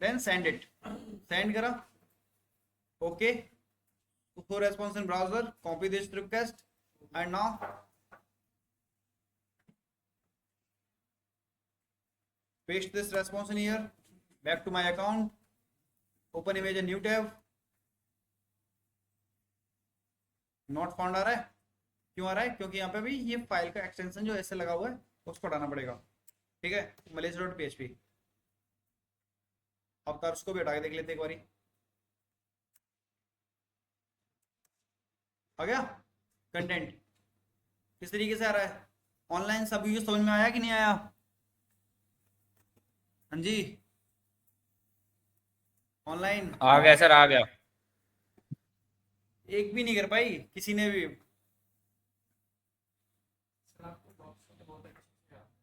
देन सेंड इट, सेंड करा, okay, for response in browser, copy this request and now paste this response in here, back to my account, open image a new tab, not found आ रहा है, क्यों आ रहा है, क्योंकि यहाँ पे भी ये फाइल का एक्सटेंशन जो ऐसे लगा हुआ है उसको हटाना पड़ेगा। ठीक है, malaysia.php, अब तो उसको भी हटा के देख लेते एक बारी, आ गया कंटेंट किस तरीके से आ रहा है ऑनलाइन, सभी को समझ में आया कि नहीं आया। हाँ जी ऑनलाइन आ गया सर, आ गया। एक भी नहीं कर पाई किसी ने भी, सर आपको बॉक्स तो बहुत अच्छे से आपको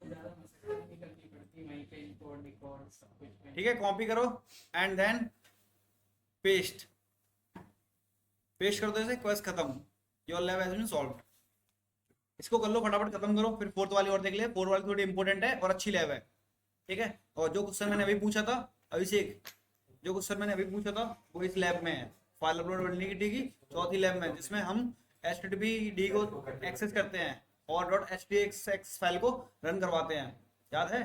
ज़्यादा मसला नहीं करनी पड़ती, वहीं पे इंपोर्ट रिकॉर्ड सब कुछ में। ठीक है, कॉपी करो एंड देन पेस्ट, पेस्ट कर दो इसे, क्वेस्ट खत्म, your lab has been solved. इसको कर लो फटाफट, खत्म करो, फिर फोर्थ वाली और देख ले। फोर्थ वाली थोड़ी इंपॉर्टेंट है और अच्छी लैब है, ठीक है। और जो क्वेश्चन मैंने अभी पूछा था अभिषेक, जो क्वेश्चन मैंने अभी पूछा था वो इस लैब में है, फाइल अपलोड वैलिडिटी की चौथी लैब में, जिसमें हम HTTPD को एक्सेस करते हैं और .htxx फाइल को रन करवाते हैं, याद है?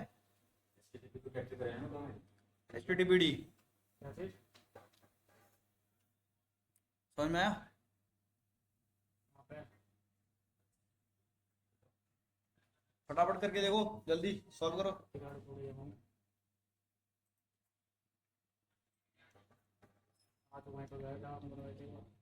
HTTPD क्या चीज? समझ में आया? वहाँ पे फटाफट करके देखो, जल्दी सॉल्व करो। बिगाड़ हो गया हूँ। हाँ तो वहीं तो गया था, हम लोग थे।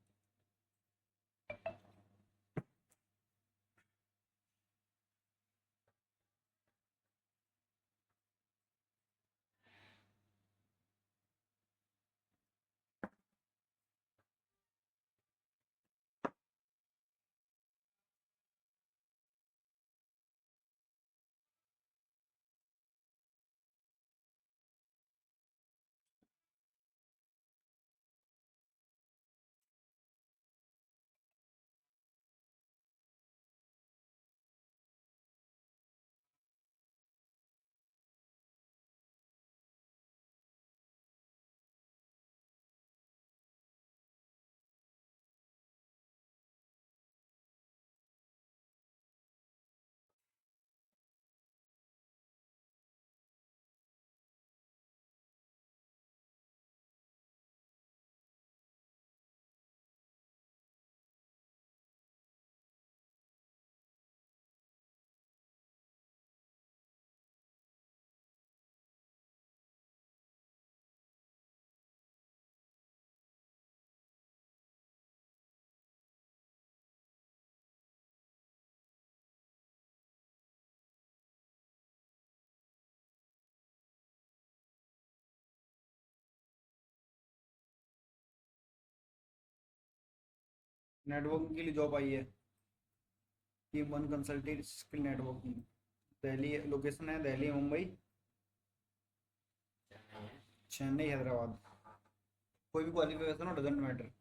नेटवर्किंग के लिए जॉब आई है, team one consultant skill networking, Delhi location है, दिल्ली, मुंबई, चेन्नई, हैदराबाद। कोई भी क्वालिफिकेशन हो, डजेंट मैटर।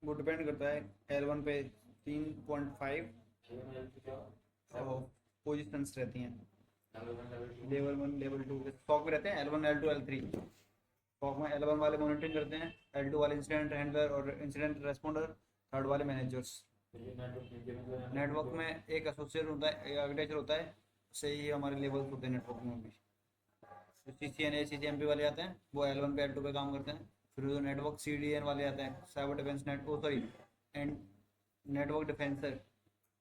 वो डिपेंड करता है L1 पे 3.5 पोजिशंस रहती हैं, लेवल 1 लेवल 2 के स्टॉक में रहते हैं, L1 L2 L3। स्टॉक में L1 वाले मॉनिटरिंग करते हैं, L2 वाले इंसिडेंट हैंडलर और इंसिडेंट रेस्पॉन्डर, थर्ड वाले मैनेजर्स। नेटवर्क में एक एसोसिएट होता है, आर्किटेक्चर होता है, उससे ही हमारे लेवल्स होते हैं नेटवर्क में भी। तो CCNA CCNP वाले आते हैं, वो L1 पे L2 पे काम करते हैं। फिर जो नेटवर्क CDN वाले आते हैं, cyber defence and network defencer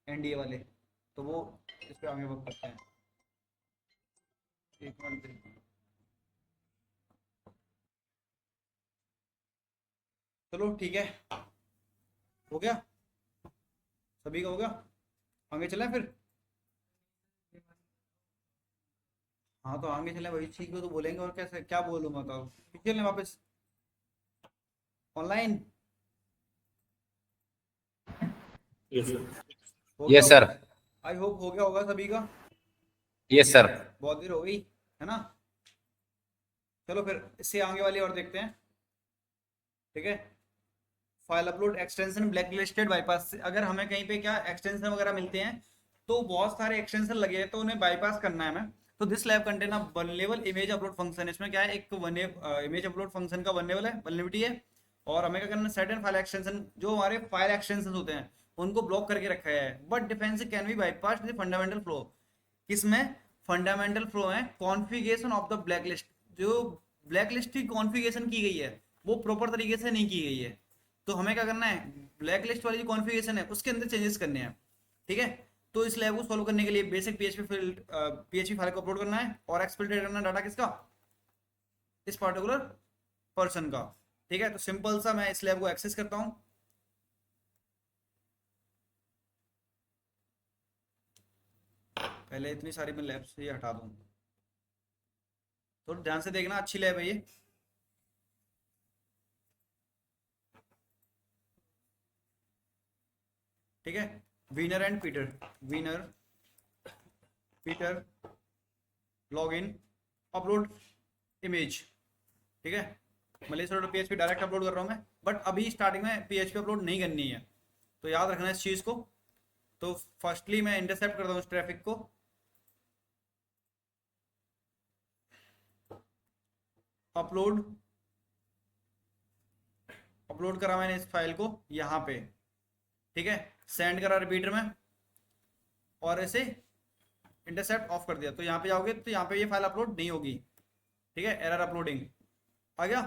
NDA वाले, तो वो इस पे आगे वर्क करते हैं। एक मिनट, चलो ठीक है, हो गया, सभी का हो गया, आगे चलें फिर। हाँ तो आगे चलें, वही ठीक हो तो बोलेंगे, और कैसे क्या बोलूँ मैं, बताओ चलें वापस online. Yes, sir. Yes, sir. I hope हो गया होगा सभी का, Yes, sir. बहुत देर हो गई है ना। चलो फिर इससे आगे वाली और देखते हैं, ठीक है। File upload extension black listed bypass से, अगर हमें कहीं पे क्या एक्सटेंशन वगैरह मिलते हैं तो बहुत सारे एक्सटेंशन लगे हैं तो उन्हें बाईपास करना है हमें। तो this lab contain a one level image upload function, इसमें क्या है, एक इमेज अपलोड फंक्शन का वन लेवल है, वल्नरेबिलिटी है। और हमें क्या करना है, सर्टेन फाइल एक्सटेंशन, जो हमारे फाइल एक्सटेंशन होते हैं उनको ब्लॉक करके रखा है। But defence can be bypass the fundamental flow, किसमें फंडामेंटल फ्लो है configuration of the black list, जो ब्लैक लिस्ट की कॉन्फ़िगरेशन की गई है वो प्रॉपर तरीके से नहीं की गई है। तो हमें क्या करना है, ब्लैक लिस्ट वाली जो कॉन्फ़िगरेशन है उसके अंदर चेंजेस करने हैं, ठीक है। तो इस लैब को सॉल्व करने के लिए बेसिक PHP फाइल को अपलोड करना है और एक्सप्लोइट करना डाटा किसका, इस पर्टिकुलर पर्सन का, ठीक है। तो सिंपल सा मैं इस लैब को एक्सेस करता हूँ। पहले इतनी सारी मैं लैब से ही हटा दूँ, थोड़ा ध्यान से देखना, अच्छी लैब है ये। ठीक है, winner and Peter, winner Peter, log in, upload image, ठीक है, Malaysia dot PHP direct upload कर रहा हूँ मैं, बट अभी स्टार्टिंग में PHP अपलोड नहीं करनी है, तो याद रखना इस चीज़ को। तो फर्स्टली मैं इंटरसेप्ट करता हूँ इस ट्रैफिक को, अपलोड करा मैंने इस फाइल को यहाँ पे, ठीक है, सेंड करा रिपीटर में और इसे इंटरसेप्ट ऑफ कर दिया। तो यहाँ पे जाओगे तो यहाँ पे ये फाइल अपलोड नहीं होगी, ठीक है, एरर अपलोडिंग आ गया।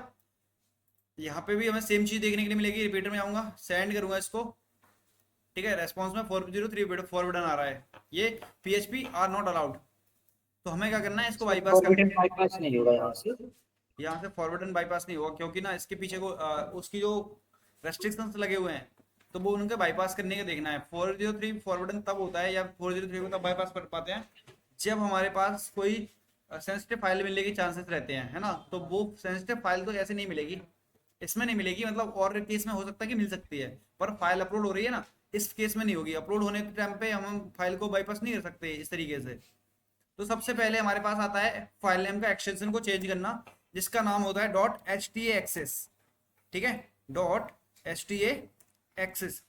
यहाँ पे भी हमें सेम चीज़ देखने के लिए मिलेगी। रिपीटर में आऊँगा, सेंड करूँगा इसको, ठीक है, रेस्पॉन्स में 403 फॉरवर्डन आ रहा है, ये PHP आर नॉट अलाउड। तो हमें क्या करना है, इसको बाईपास फॉरवर्ड बाईपास नहीं होगा यहाँ से। यहाँ से फॉरवर्डन बाईपास नहीं होगा, क्योंकि ना इसके पीछे को उसकी जो रेस्ट्रिक्शंस लगे हुए हैं, तो वो उनके बाईपास करने का देखना है। 403 फॉरवर्डन तब होता है या 403 को तब बाईपास कर पाते हैं जब हमारे पास कोई सेंसिटिव फाइल मिलने के चांसेस रहते हैं, है ना। तो वो सेंसिटिव फाइल तो ऐसे नहीं मिलेगी, इसमें नहीं मिलेगी, मतलब और केस में हो सकता है कि मिल सकती है, पर फाइल अपलोड हो रही है ना, इस केस में नहीं होगी। अपलोड होने के टाइम पे हम फाइल को बाईपास नहीं कर सकते इस तरीके से। तो सबसे पहले हमारे पास आता है फाइल नेम का एक्सटेंशन को चेंज करना, जिसका नाम होता है .htaccess, ठीक है, .htaccess।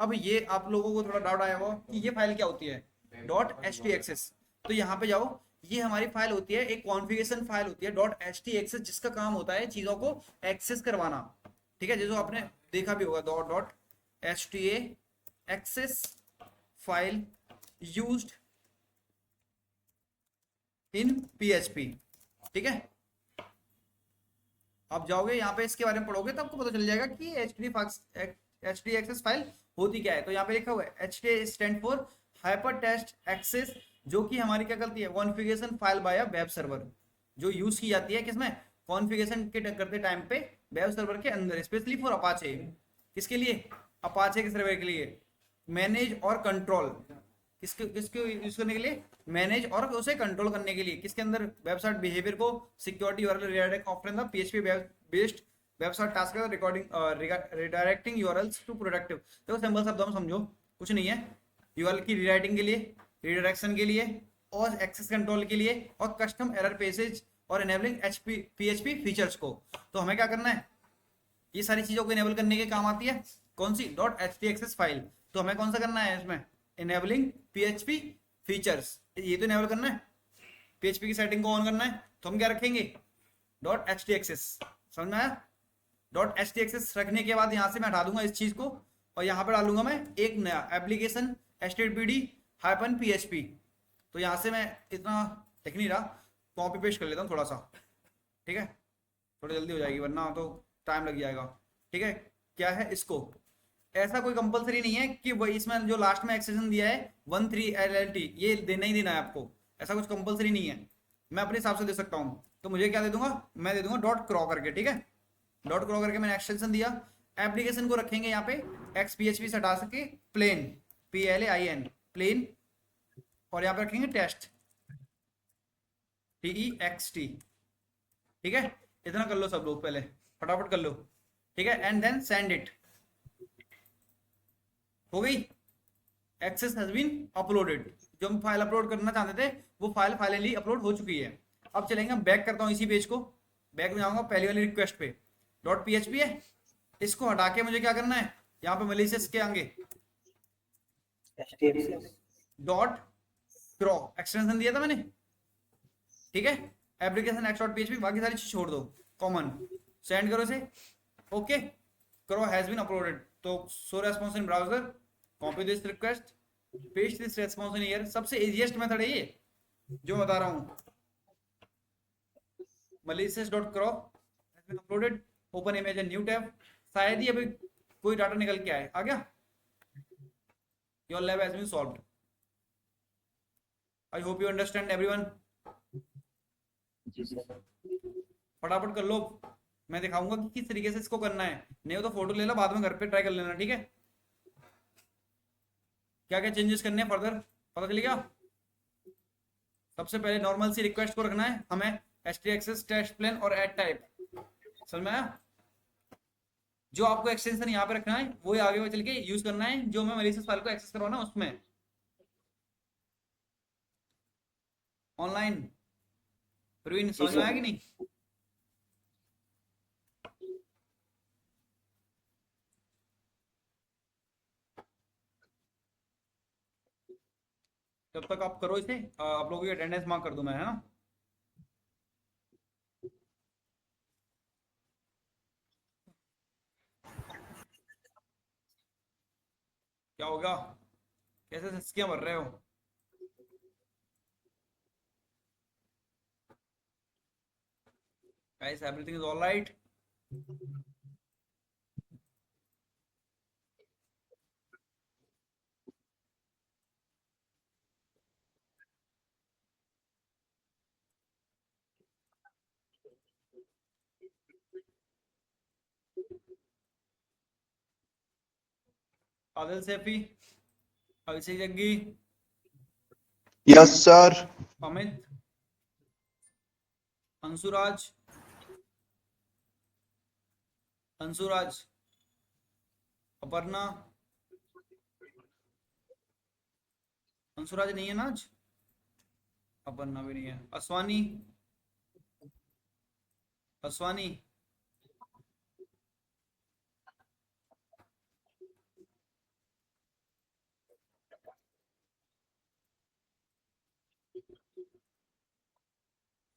अब ये आप लोगों को थोड़ा डाउट आया होगा कि ये फाइल क्या होती है, .htaccess। तो यहाँ पे जाओ, ये हमारी फाइल होती है, एक कॉन्फ़िगरेशन फाइल होती है .htaccess, जिसका काम होता है चीजों को एक्सेस करवाना, ठीक है, जैसे आपने देखा भी होगा .htaccess file used in PHP, ठीक है। आप जाओगे यहाँ पे, इसके बारे में पढ़ोगे तो आपको पता चल जाएगा कि htaccess फाइल होती क्या है। तो यहाँ पे लिखा हुआ है HTA stand for hyper text access, जो कि हमारी क्या करती है, configuration file by web server, जो यूज की जाती है किसमें, कॉन्फ़िगरेशन के करते टाइम पे वेब सर्वर के अंदर, स्पेशली फॉर अपाचे। किसके लिए, अपाचे के सर्वर के लिए, मैनेज और कंट्रोल, किसको यूज करने के लिए, मैनेज और उसे कंट्रोल करने के लिए, किसके अंदर, वेबसाइट बिहेवियर को, security URL redirect offer the PHP based website task redirecting URLs to productive. देखो सिंपल शब्दों में समझो, कुछ नहीं है, यूआरएल की रीराइटिंग के लिए, रिडायरेक्शन के लिए और एक्सेस कंट्रोल के लिए और कस्टम एरर पेसेज और इनेबलिंग PHP फीचर्स को। तो हमें क्या करना है, ये सारी चीजों को इनेबल करने के काम आती है कौन सी, .htaccess फाइल। तो हमें कौन सा करना है इसमें, इनेबलिंग PHP फीचर्स, ये तो इनेबल करना है, PHP की सेटिंग को ऑन करना है। तो हम क्या रखेंगे, .htaccess, समझ में आया। .htaccess रखने के बाद यहाँ से मैं हटा दूंगा इस चीज को और यहाँ पे डालूंगा मैं एक नया एप्लीकेशन httpd-php। तो यहाँ से मैं इतना लिख नहीं रहा, कॉपी पेस्ट कर लेता हूँ थोड़ा सा, ठीक है, थोड़ी जल्दी हो जाएगी वरना तो टाइम लग जाएगा, ठीक है। क्या है, इसको ऐसा कोई कंपलसरी नहीं है कि वही इसमें जो लास्ट में एक्सटेंशन दिया है 13LLT ये देना ही देना है आपको, ऐसा कुछ कंपलसरी नहीं है, मैं अपने हिसाब से दे सकता हूँ। तो मुझे क्या दे दूंगा, मैं दे दूंगा .craw करके, ठीक है, .craw करके मैंने एक्सटेंशन दिया। एप्लीकेशन को रखेंगे यहाँ पे XPHP से हटा सके प्लेन, PLAIN प्लेन, और यहाँ पे रखेंगे टेस्ट, TEXT, ठीक है। इतना कर लो सब लोग, पहले फटाफट कर लो, ठीक है, एंड देन सेंड इट, हो गई, एक्सेस हैज बीन अपलोडेड। जो हम फाइल अपलोड करना चाहते थे वो फाइल फाइनली अपलोड हो चुकी है। अब चलेंगे, बैक करता हूँ इसी पेज को, बैक में जाऊंगा पहली वाली रिक्वेस्ट पे, .php है, इसको हटा के मुझे क्या करना है, यहाँ पे मलिशियस के आगे .craw एक्सटेंशन दिया था मैंने, ठीक है, एप्लीकेशन x.php, बाकी सारी चीज छोड़ दो, कॉमन, सेंड करो इसे, okay, craw has been uploaded. तो show response in browser, copy this request, paste this response in here. सबसे इजीएस्ट मेथड है ये जो बता रहा हूँ, malicious.craw has been uploaded, open image and new tab। शायद ही अभी कोई डाटा निकल के आए, आ गया, your lab has been solved, I hope you understand everyone। फटाफट कर लो, मैं दिखाऊंगा कि किस तरीके से इसको करना है, नहीं हो तो फोटो ले लो, बाद में घर पे ट्राई कर लेना, ठीक है। क्या क्या चेंजेस करने हैं फर्दर पता चल गया। सबसे पहले नॉर्मल सी रिक्वेस्ट को रखना है हमें, htaccess टेस्ट प्लेन और एड टाइप, समझ में आया। जो आपको एक्सटेंशन यहाँ पे रखना है वो आगे चल के यूज करना है, जो मैं मलिशियस फाइल को एक्सेस करवाना उसमें। ऑनलाइन प्रवीण समझ में आया कि नहीं, जब तक आप करो इसे आप लोगों की अटेंडेंस मार्क कर दूं मैं, है ना। क्या होगा, कैसे सिस्कियां भर रहे हो? Guys everything is all right? Adil Saifi, Abhishek Jaggi, Yes, sir. Amit, Anshuraj, Anshuraj, Aparna, Anshuraj नहीं है ना आज, अपर्णा भी नहीं है, असवानी, असवानी,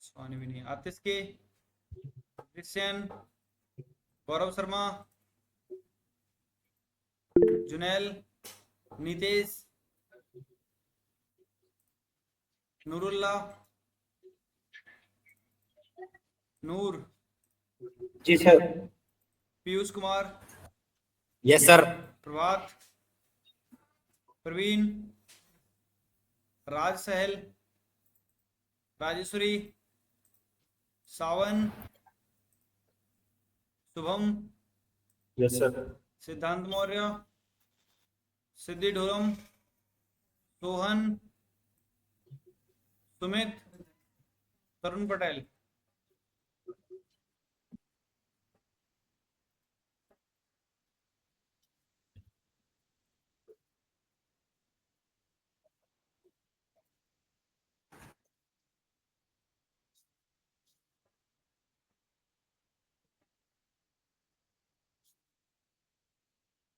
असवानी भी नहीं है, आतिश के, क्रिश्चियन, गौरव शर्मा, जुनैल, नितेश, नूरुल्लाह, नूर, जी sir. Piyush Kumar, Yes, sir. Prabhat, Praveen, Raj Sahal, Rajeshwari, Sawan, Shubham, Yes, sir. सिद्धांत मौर्य, सिद्धि ढोरम, सोहन, सुमित, तरुण पटेल।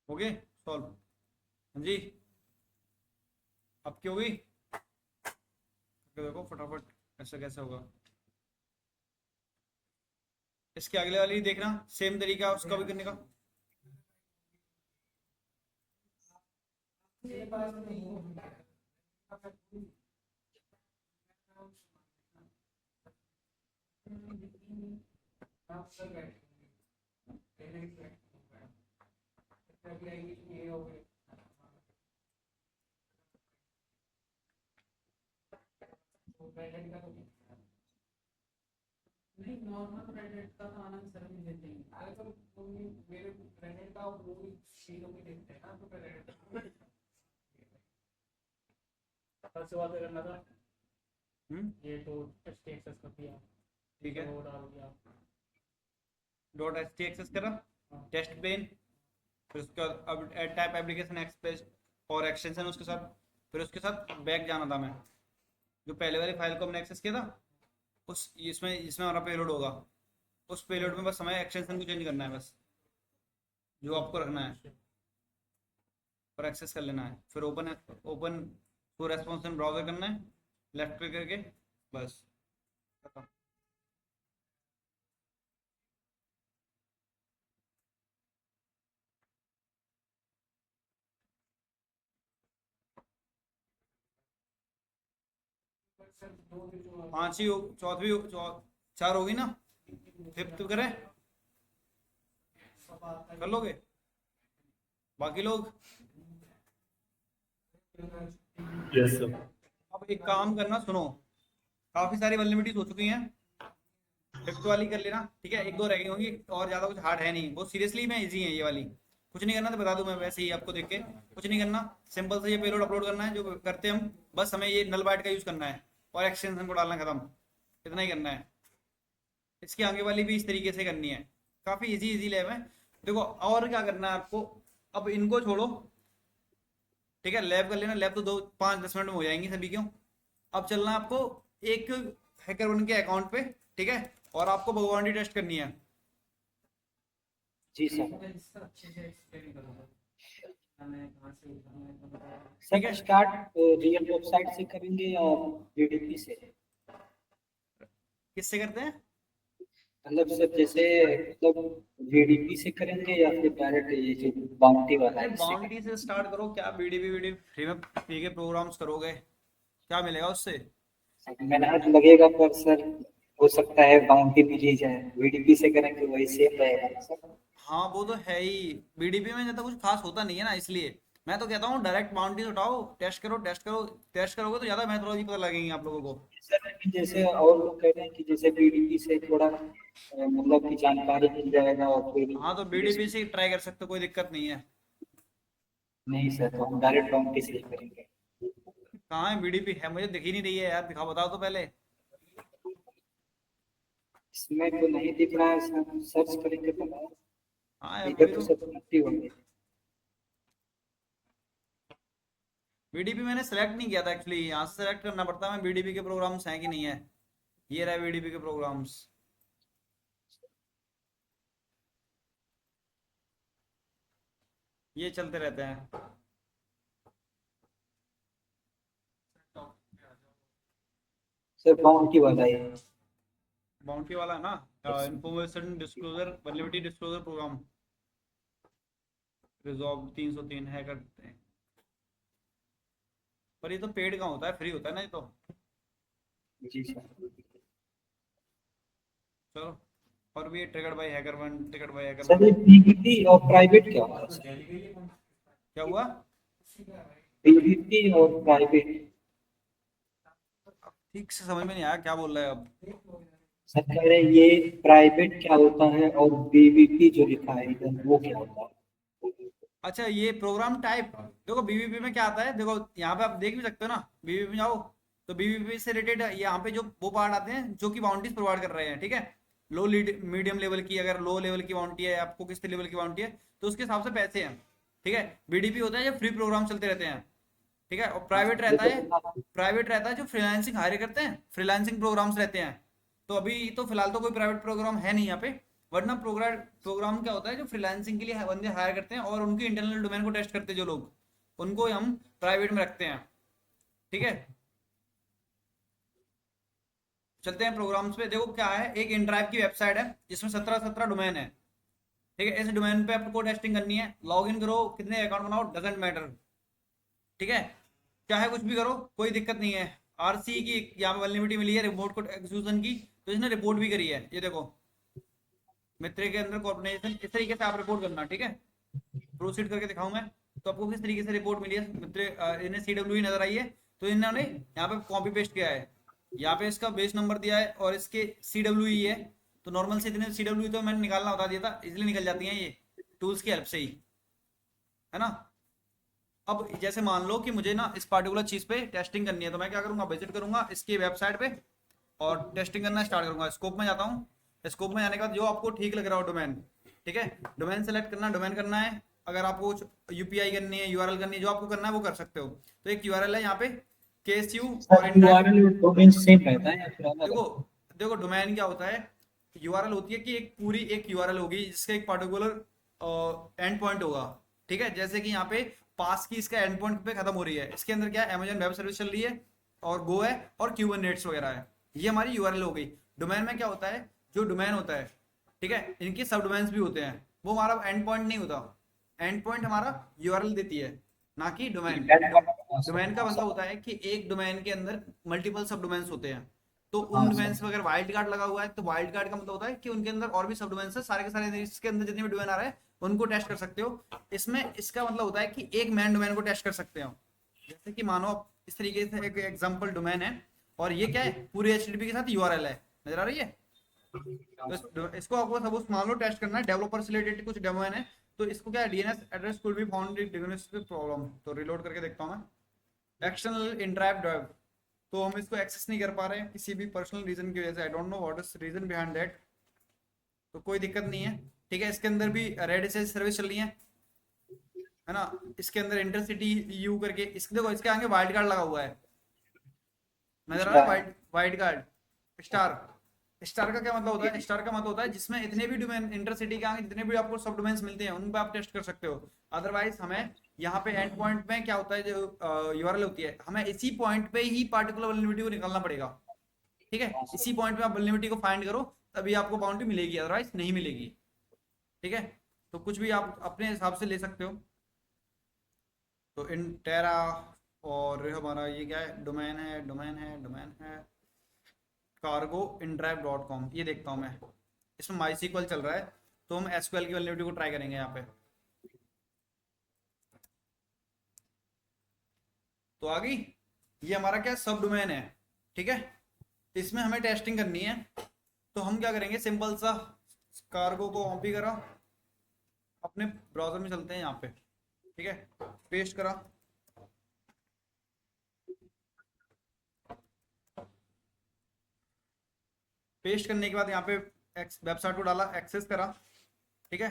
हो गए सॉल्व? हाँ जी, आपकी हो गई? देखो फटाफट ऐसा कैसे होगा। इसके अगले वाली देखना, सेम तरीका उसका भी करने का। नहीं, नॉर्मल ब्रांडेड का तो आनंद सर भी देते हैं। अरे तो तुम मेरे ब्रांडेड का और वो भी चीजों में देखते हैं ना, तो ब्रांडेड सबसे बात करना था। ये तो टेस्ट एक्सेस कर दिया, ठीक है, वो डाल दिया, डॉट एच टी एक्सेस करा, टेस्ट प्लेन, फिर उसके बाद अब एड टाइप एप्लीकेशन एक्सप्रेस और एक्सटेंशन उसके साथ, फिर उसके साथ बैक जाना था मैं, जो पहले वाली फाइल को हमने एक्सेस किया था उस इसमें इसमें हमारा पेलोड होगा, उस पेलोड में बस हमें एक्सटेंशन को चेंज करना है, बस जो आपको रखना है और एक्सेस कर लेना है। फिर open to response in browser करना है, लेफ्ट क्लिक करके, बस खत्म। पांचवी चौथी चार होगी ना, फिफ्थ करें, कर लोगे बाकी लोग? Yes, sir. अब एक काम करना, सुनो, काफी सारी वल्नरेबिलिटीज हो चुकी हैं, फिफ्थ वाली कर लेना, ठीक है, एक दो रह गई होंगी और ज्यादा कुछ हार्ड है नहीं, बहुत सीरियसली में इजी है ये वाली, कुछ नहीं करना, तो बता दूं मैं वैसे ही आपको देख के, कुछ नहीं करना, सिंपल से ये पेलोड अपलोड करना है जो करते हैं हम, बस हमें ये नल बाइट का यूज करना है और एक्सटेंशन को डालना, खत्म, इतना ही करना है। इसकी आगे वाली भी इस तरीके से करनी है, काफी इजी लैब है। देखो और क्या करना है आपको, अब इनको छोड़ो, ठीक है, लैब कर लेना, लैब तो 2-5-10 मिनट में हो जाएंगी सभी क्यों। अब चलना आपको एक हैकर वन के अकाउंट पे, ठीक है, और आपको भगवान टेस्ट करनी है। जी सर। अच्छे से एक्सप्लेन करूंगा। सर स्टार्ट रियल वेबसाइट से करेंगे या जीडीपी से? किससे करते हैं? मतलब सर जैसे मतलब जीडीपी से करेंगे या फिर डायरेक्ट ये जो बाउंटी वाला है इससे बाउंड्री से स्टार्ट करो, क्या बीडीपी वीडी फ्री के प्रोग्राम्स करोगे, क्या मिलेगा उससे? करेंगे? मेहनत लगेगा पर सर हो सकता है बाउंटी मिल ही जाए। जीडीपी से करेंगे वही सेम रहेगा ना सर? हाँ वो तो है ही, बीडीपी में ज्यादा कुछ खास होता नहीं है ना, इसलिए मैं तो कहता हूँ डायरेक्ट बाउंड्री उठाओ, टेस्ट करो, टेस्ट करोगे तो ज्यादा मेथोडोलॉजी पता लगेंगी आप लोगों को। सर लेकिन जैसे और लोग कहते हैं कि जैसे बीडीपी से थोड़ा मतलब की जानकारी मिल जाएगा और फिर हाँ तो बीडीपी से ट्राई कर सकते हो, कोई दिक्कत नहीं है। नहीं सर, तो हम डायरेक्ट बाउंटी से ही करेंगे। कहाँ है बीडीपी? है मुझे दिख ही नहीं रही है यार, दिखाओ, बताओ तो पहले। इसमें तो नहीं दिख रहा है सर, सर्च करेंगे तो हाँ यार इधर वही तो तो, सब एक्टिव होंगे। बीडीपी मैंने सेलेक्ट नहीं किया था एक्चुअली, यहाँ से सेलेक्ट करना पड़ता है मैं बीडीपी के प्रोग्राम्स हैं कि नहीं है। ये रहा बीडीपी के प्रोग्राम्स, ये चलते रहते हैं। सर बाउंटी वाला है। बाउंड्री वाला है ना, information disclosure validity disclosure program, resolve 303 है करते हैं। पर ये तो पेड का होता है, फ्री होता है ना ये तो। जी सर। चलो, और भी triggered by hacker one, triggered by hacker sir one. ये पीवीपी और प्राइवेट क्या होता है सर? क्या हुआ? पीवीपी और प्राइवेट? ठीक से समझ में नहीं आया क्या बोल रहे हैं अब। सर कह रहे हैं ये प्राइवेट क्या होता है और पीवीपी जो लिखा है इधर वो क्या होता है? अच्छा ये प्रोग्राम टाइप, देखो बीबीपी में क्या आता है, देखो यहाँ पे आप देख भी सकते हो ना, बीबीपी में जाओ तो बीबीपी से रिलेटेड यहाँ पे जो वो पार्ट आते हैं जो कि बाउंड्रीज प्रोवाइड कर रहे हैं, ठीक है। लो मीडियम लेवल की, अगर लो लेवल की बाउंड्री है, आपको किस लेवल की बाउंड्री है तो उसके हिसाब से पैसे हैं, ठीक है। बीडीपी होता है जो फ्री प्रोग्राम चलते रहते हैं, ठीक है। और प्राइवेट रहता है जो फ्रीलांसिंग हायर करते हैं, फ्रीलांसिंग प्रोग्राम्स रहते हैं। तो अभी तो फिलहाल तो कोई प्राइवेट प्रोग्राम है नहीं यहाँ पे, वरना प्रोग्राम क्या होता है जो फ्रीलांसिंग के लिए बंदे हायर करते हैं और उनके इंटरनल डोमेन को टेस्ट करते हैं जो लोग, उनको हम प्राइवेट में रखते हैं, ठीक है। चलते हैं प्रोग्राम्स पे। देखो क्या है, एक इनड्राइव की वेबसाइट है जिसमें 17 डोमेन है, ठीक है। इस डोमेन पे आपको टेस्टिंग करनी है, लॉग इन करो, कितने अकाउंट बनाओ डजेंट मैटर, ठीक है। चाहे कुछ भी करो कोई दिक्कत नहीं है। आरसी की यहाँ पे वल्नरेबिलिटी मिली है रिमोट कोड एक्सक्यूजन की, तो इसने रिपोर्ट भी करी है, ये देखो मित्र के अंदर कॉर्पोरेशन, इस तरीके से आप रिपोर्ट करना, ठीक है। प्रोसीड करके दिखाऊं मैं तो आपको किस तरीके से रिपोर्ट मिली है। मित्र इन्हें सीडब्ल्यू नजर आई है तो इन्होंने यहाँ पे कॉपी पेस्ट किया है, यहाँ पे इसका बेस नंबर दिया है और इसके सीडब्ल्यू है। तो नॉर्मल से इतने सीडब्ल्यू तो मैंने निकालना बता दिया था, इजिली निकल जाती हैं ये टूल्स की हेल्प से ही, है ना। अब जैसे मान लो कि मुझे ना इस पार्टिकुलर चीज पे टेस्टिंग करनी है, तो मैं क्या करूंगा, विजिट करूंगा इसकी वेबसाइट पे और टेस्टिंग करना स्टार्ट करूंगा। स्कोप में जाता हूँ, स्कोप में जाने के बाद जो आपको ठीक लग रहा हो डोमेन, ठीक है, डोमेन सेलेक्ट करना, डोमेन करना है। अगर आपको कुछ यूपीआई करनी है, यूआरएल करनी है, जो आपको करना है वो कर सकते हो। तो एक यूआरएल है यहाँ पे KSU और यूआरएल और डोमेन सेम रहता है या फिर अलग? देखो देखो डोमेन क्या होता है, यूआरएल होती है कि एक पूरी एक यूआरएल होगी जिसका एक पर्टिकुलर एंड पॉइंट होगा, ठीक है। जैसे कि यहाँ पे पास की इसका एंड पॉइंट पे खत्म हो रही है, इसके अंदर क्या है, अमेजन वेब सर्विस चल रही है और गो है और क्यूबरनेट्स वगैरह है, ये हमारी यूआरएल हो गई। डोमेन में क्या होता है, जो डोमेन होता है, ठीक है, इनके सब डोमेन्स भी होते हैं, वो हमारा एंड पॉइंट नहीं होता। एंड पॉइंट हमारा यूआरएल देती है, ना कि डोमेन। डोमेन का मतलब होता है कि एक डोमेन के अंदर मल्टीपल सब डोमेन्स होते हैं, तो उन डोमेन्स में अगर वाइल्ड कार्ड लगा हुआ है तो वाइल्ड कार्ड का मतलब होता है कि उनके अंदर और भी सब डोमेन्स है, सारे के सारे इसके अंदर जितने भी डोमेन आ रहे हैं उनको टेस्ट कर सकते हो। इसमें इसका मतलब होता है कि एक मैन डोमेन को टेस्ट कर सकते हो। जैसे कि मानो आप इस तरीके से एक एग्जांपल डोमेन है और ये क्या है, पूरे HTTP के साथ यूआरएल है, नजर आ रही है। तो इसको आपको सपोज मान लो टेस्ट करना है, डेवलपर से रिलेटेड कुछ डोमेन है, तो इसको क्या है, DNS address could be found in DNS problem. तो रिलोड करके देखता हूं मैं, एक्सटर्नल इंट्रैप ड्राइव, तो हम इसको एक्सेस नहीं कर पा रहे हैं किसी भी पर्सनल रीजन की वजह से। I don't know what is reason behind that, तो कोई दिक्कत नहीं है, ठीक है। इसके अंदर भी रेड एसएस सर्विस चल रही है ना। इसके अंदर इंटरसिटी यू करके, इसके देखो इसके आगे वाइल्ड कार्ड लगा हुआ है, नजर आ रहा है, वाइल्ड कार्ड स्टार। स्टार का क्या मतलब होता है, स्टार का मतलब होता है जिसमें इतने भी डोमेन इंटरसिटी के आगे जितने भी आपको सब डोमेन्स मिलते हैं उन पे आप टेस्ट कर सकते हो। अदरवाइज हमें यहाँ पे एंड पॉइंट में क्या होता है, जो यूआरएल होती है, हमें इसी पॉइंट पे ही पार्टिकुलर वल्नरेबिलिटी को निकालना पड़ेगा। ठीक है, इसी पॉइंट पे आप वल्नरेबिलिटी को फाइंड करो, तभी आपको बाउंड्री मिलेगी, अदरवाइज नहीं मिलेगी। ठीक है, तो कुछ भी आप अपने हिसाब से ले सकते हो। तो इंटेरा और हमारा ये क्या है, डोमेन है कार्गो indrive.com, ये देखता हूँ मैं, इसमें MySQL चल रहा है, तो हम SQL की वल्नरेबिलिटी को ट्राई करेंगे यहाँ पे। तो आ गई, ये हमारा क्या सब डोमेन है। ठीक है, इसमें हमें टेस्टिंग करनी है, तो हम क्या करेंगे, सिंपल सा कार्गो को कॉपी करा, अपने ब्राउजर में चलते हैं यहाँ पे। ठीक है, पेस्ट करा, पेस्ट करने के बाद यहाँ पे वेबसाइट को डाला, एक्सेस करा। ठीक है,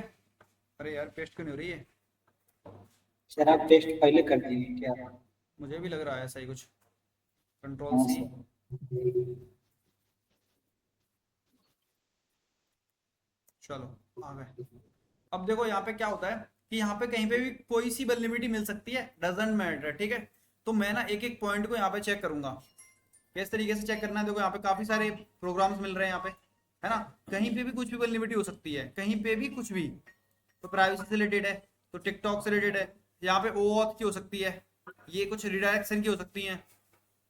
अरे यार पेस्ट क्यों नहीं हो रही है, सर आप टेस्ट पहले कर दिए क्या? मुझे भी लग रहा है सही कुछ। कंट्रोल हाँ सी, सर। चलो आ गए। अब देखो यहाँ पे क्या होता है कि यहाँ पे कहीं पे भी कोई सी वल्नरेबिलिटी मिल सकती है, डजंट मैटर। ठीक है, तो मैं ना एक एक पॉइंट को यहाँ पे चेक करूंगा। किस तरीके से चेक करना है, देखो यहाँ पे काफी सारे प्रोग्राम्स मिल रहे हैं यहाँ पे, है ना, कहीं पे भी कुछ भी वल्नरेबिलिटी हो सकती है, कहीं पे भी कुछ भी। तो प्राइवेसी से रिलेटेड है, तो टिकटॉक से रिलेटेड है, यहाँ पे OAuth की हो सकती है, ये कुछ रिडायरेक्शन की हो सकती है,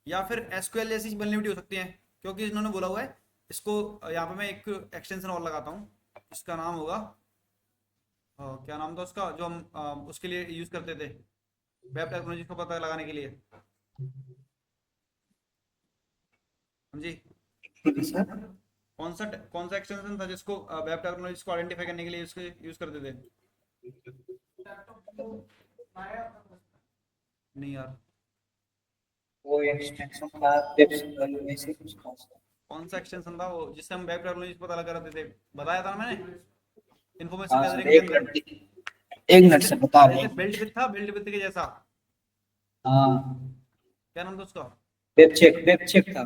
या फिर SQL जैसी वल्नरेबिलिटी हो सकती है, क्योंकि इन्होंने बोला हुआ है इसको। यहाँ पे मैं एक एक्सटेंशन और लगाता हूँ, इसका नाम होगा क्या नाम था उसका, जो हम उसके लिए यूज करते थे, वेब टेक्नोलॉजी को पता लगाने के लिए। हाँ जी, कौन सा एक्सटेंशन था जिसको वेब टेक्नोलॉजी को आइडेंटिफाई करने के लिए यूज करते थे? नहीं यार, वो एक्सटेंशन का ऐसे कुछ था सर। कौन सा एक्सटेंशन था वो जिससे हम वेब टेक्नोलॉजी को पता लगा करते थे, बताया था ना मैंने, इन्फॉर्मेशन हाँ गैदरिंग सर, के एक अंदर। मिनट, एक मिनट से बता रहे जैसे हैं। बिल्ड विथ था, बिल्ड विथ के जैसा, हाँ, क्या नाम था उसका, वेब चेक था।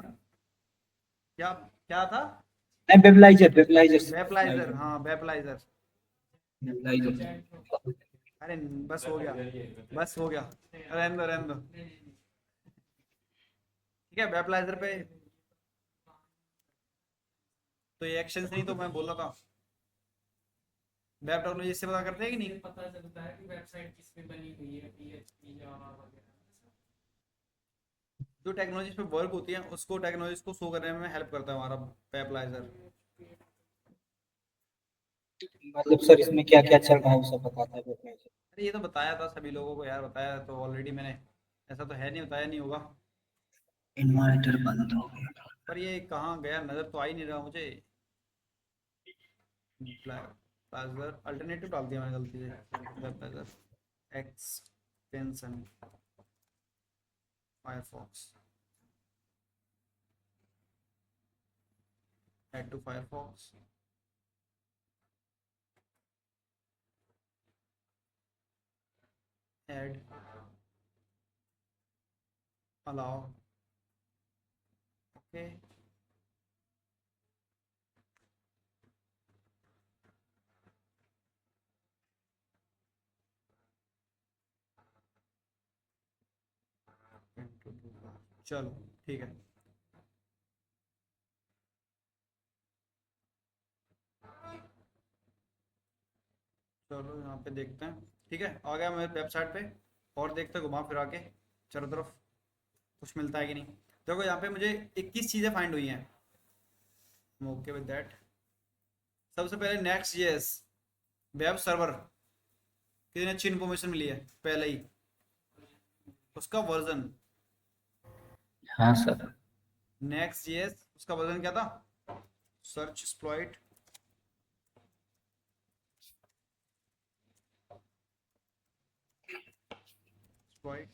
क्या क्या था, नहीं, वेबलाइजर वेबलाइजर, हाँ वेबलाइजर। वेबलाइजर। अरे बस हो गया, बस हो गया, रहने दो रहने दो। ठीक है, वेबलाइजर पे, तो ये एक्शन नहीं, तो मैं बोल रहा था वेब टेक्नोलॉजी से पता करते हैं कि नहीं। पता चलता है कि वेबसाइट किस पे बनी हुई है, PHP जावा वगैरह। जो टेक्नोलॉजी पे वर्क होती है उसको, टेक्नोलॉजी को शो करने में हेल्प करता है हमारा वेबलाइजर। मतलब सर इसमें क्या क्या चल रहा है वो सब बताता है वेबलाइजर। अरे ये तो बताया था सभी लोगों को यार, बताया तो ऑलरेडी मैंने, ऐसा तो है नहीं बताया नहीं होगा। इन्वर्टर बंद हो गया। पर ये कहाँ गया, नजर तो आ ही नहीं रहा मुझे। ब्राउज़र अल्टरनेटिव डाल दिया मैंने गलती से, browser extension Firefox, add to Firefox, add, allow, okay. चलो ठीक है, चलो यहाँ पे देखते हैं। ठीक है, आ गया मेरे वेबसाइट पे, और देखते हैं घुमा फिरा के चारों तरफ कुछ मिलता है कि नहीं। देखो यहाँ पे मुझे 21 चीज़ें फाइंड हुई हैं, ओके विद दैट। सबसे पहले Next.js वेब सर्वर, कितनी अच्छी इन्फॉर्मेशन मिली है पहले ही, उसका वर्जन, हाँ सर। Next.js उसका वर्जन क्या था, search exploit, exploit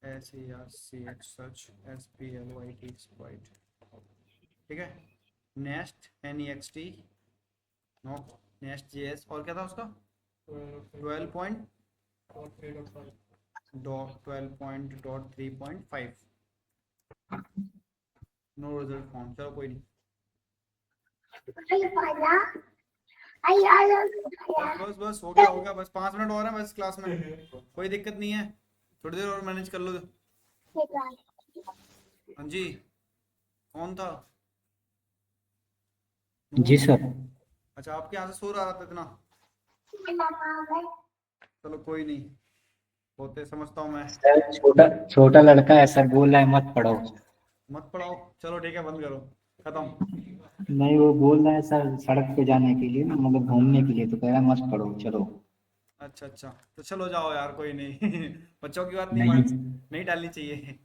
SERCH search SPLOIT exploit. ठीक है, नेक्स्ट NEXT नो, Next.js, और क्या था उसका 12.3.5 नो रिजल्ट फाउंड। चलो कोई नहीं, बस बस हो गया बस 5 मिनट और हैं बस क्लास में, कोई दिक्कत नहीं है, थोड़ी देर और मैनेज कर लो। हाँ जी, कौन था? जी सर। अच्छा, आपके यहाँ से शोर आ रहा था इतना? चलो कोई नहीं, होते समझता हूँ मैं। सर छोटा छोटा लड़का है सर, बोल रहा है मत पढ़ो। मत पढ़ाओ, चलो ठीक है, बंद करो, खत्म। नहीं, वो बोल रहा है सर सड़क पे जाने के लिए ना, मतलब घूमने के लिए, तो कह रहा है मत पढ़ो चलो। अच्छा अच्छा, तो चलो जाओ यार, कोई नहीं। बच्चों की बात नहीं नहीं। नहीं डालनी चाहिए।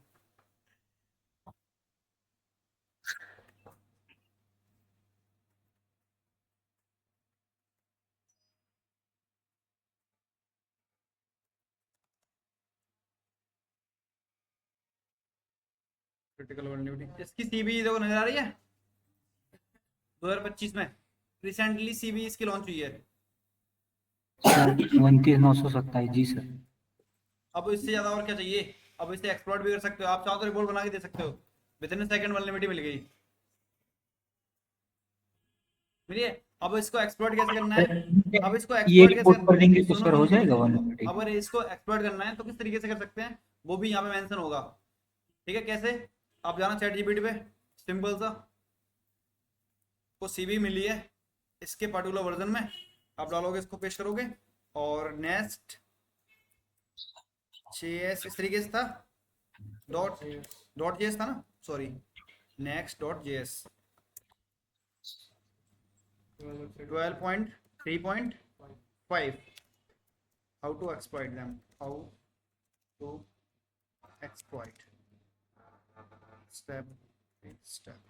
क्रिटिकल वल्नरेबिलिटी, इसकी सीबी देखो नजर आ रही है 2025 में, रिसेंटली सीबी इसकी लॉन्च हुई है। सर 29,927 जी सर। अब इससे ज्यादा और क्या चाहिए? अब इसे एक्सप्लोर भी कर सकते हो, आप चाहो तो रिपोर्ट बना के दे सकते हो, विद इन सेकंड वल्नरेबिलिटी मिल गई, मिलिए। अब इसको एक्सप्लोर कैसे करना है? अब इसको ये एक्सप्लोर कैसे रिपोर्ट कर देंगे तो सुनो सर सुनो हो सुनो जाएगा सुनो, 150? अगर इसको एक्सप्लोर करना है तो किस तरीके से कर सकते हैं, वो भी यहाँ पे मेंशन होगा। ठीक है, कैसे? आप जाना चैट जीपीटी पे, सिंपल सा, को सीबी मिली है इसके पर्टिकुलर वर्जन में, आप डालोगे, इसको पेश करोगे, और नेक्स्ट जेएस इस तरीके से था, डॉट डॉट जेएस था ना, sorry, next dot JS 12.3.5, how to exploit them, how to exploit, step by step।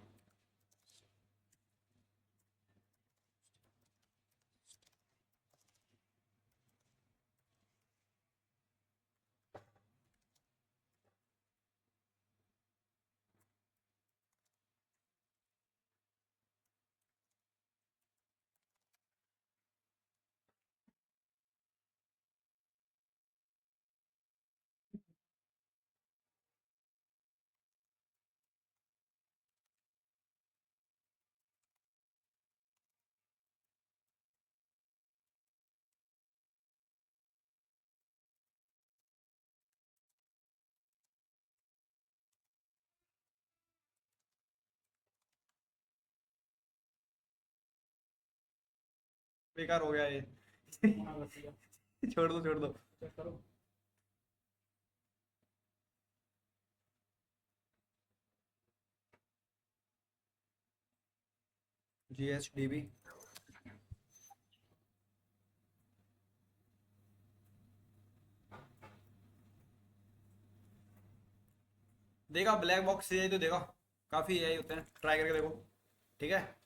बेकार हो गया ये। छोड़ दो छोड़ दो। GHDB देखा, ब्लैक बॉक्स एआई तो देखा, काफी एआई होते हैं, ट्राई करके देखो, ठीक है।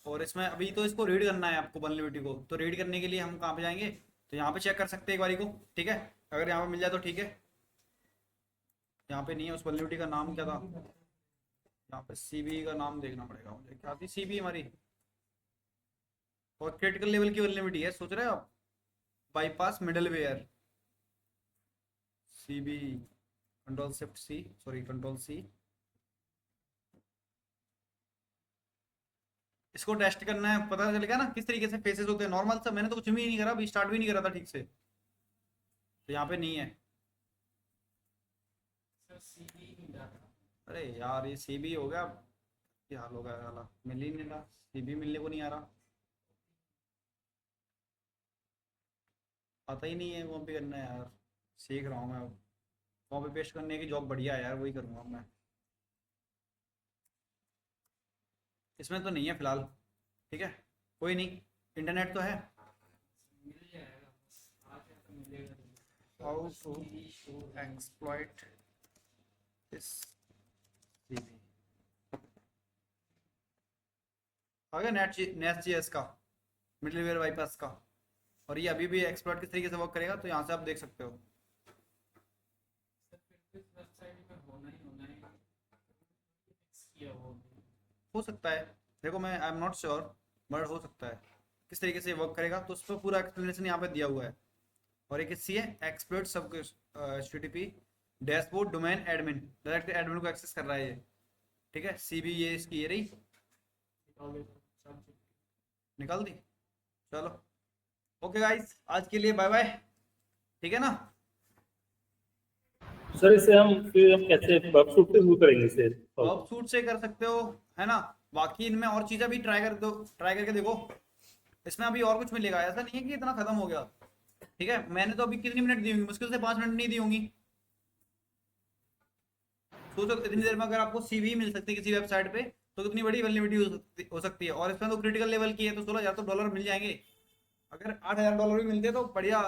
और इसमें अभी तो इसको रीड करना है आपको वल्नरेबिलिटी को, तो रीड करने के लिए हम कहाँ पे जाएंगे, तो यहाँ पे चेक कर सकते हैं एक बारी को, ठीक है। अगर यहाँ पे मिल जाए तो ठीक है, यहाँ पे नहीं है, उस वल्नरेबिलिटी का नाम क्या था, यहाँ पे सीबी का नाम देखना पड़ेगा मुझे, क्या थी सीबी हमारी, और क्रिटिकल लेवल की वल्नरेबिलिटी है, सोच रहे हो आप, bypass middleware, CB, control shift C, sorry control C, इसको टेस्ट करना है, पता चलेगा ना किस तरीके से फेसेस होते हैं, नॉर्मल सा, मैंने तो कुछ भी नहीं करा, अभी स्टार्ट भी नहीं करा था ठीक से, तो यहाँ पे नहीं है। अरे यार, ये सीबी हो गया, क्या हाल होगा साला, मिल ही नहीं रहा, सीबी मिलने को नहीं आ रहा, पता ही नहीं है कॉपी करना है यार, सीख रहा हूँ मैं, कॉपी पेस्ट करने की जॉब बढ़िया है यार, वही करूँगा मैं, इसमें तो नहीं है फिलहाल, ठीक है, कोई नहीं, इंटरनेट तो है। How to exploit this CVE, आ गया नेट जीएस का, मिडलवेयर बाईपास का, और ये अभी भी एक्सप्लॉइट किस तरीके से वर्क करेगा, तो यहाँ से आप देख सकते हो। हो सकता है, देखो मैं I am not sure, but हो सकता है किस तरीके से वर्क करेगा, तो उस पर पूरा एक्सप्लेनेशन यहाँ पे दिया हुआ है। और एक किसी है एक्सप्लोइट सब HTTP dashboard domain admin, direct admin को एक्सेस कर रहा है ये, ठीक है। सीबी ये इसकी ये रही, निकाल दी, चलो ओके गाइस, आज के लिए बाय बाय, ठीक है ना। सर इसे हम कैसे वर्कशॉप पे शुरू करेंगे इसे? वर्क सूट से कर सकते हो, है ना। बाकी इनमें और चीजें भी ट्राई कर दो, ट्राई करके देखो। इसमें अभी और कुछ मिलेगा, ऐसा नहीं है कि इतना खत्म हो गया। ठीक है, मैंने तो अभी कितनी मिनट दी होंगी, मुश्किल से 5 मिनट नहीं दी होंगी। सोचो इतनी देर में अगर आपको सीवी मिल सकती है किसी वेबसाइट पे, तो कितनी बड़ी वैल्यूबिलिटी हो सकती है। और इसमें तो क्रिटिकल लेवल की है, तो 16,000 तो डॉलर मिल जाएंगे। अगर 8,000 डॉलर भी मिलते तो बढ़िया,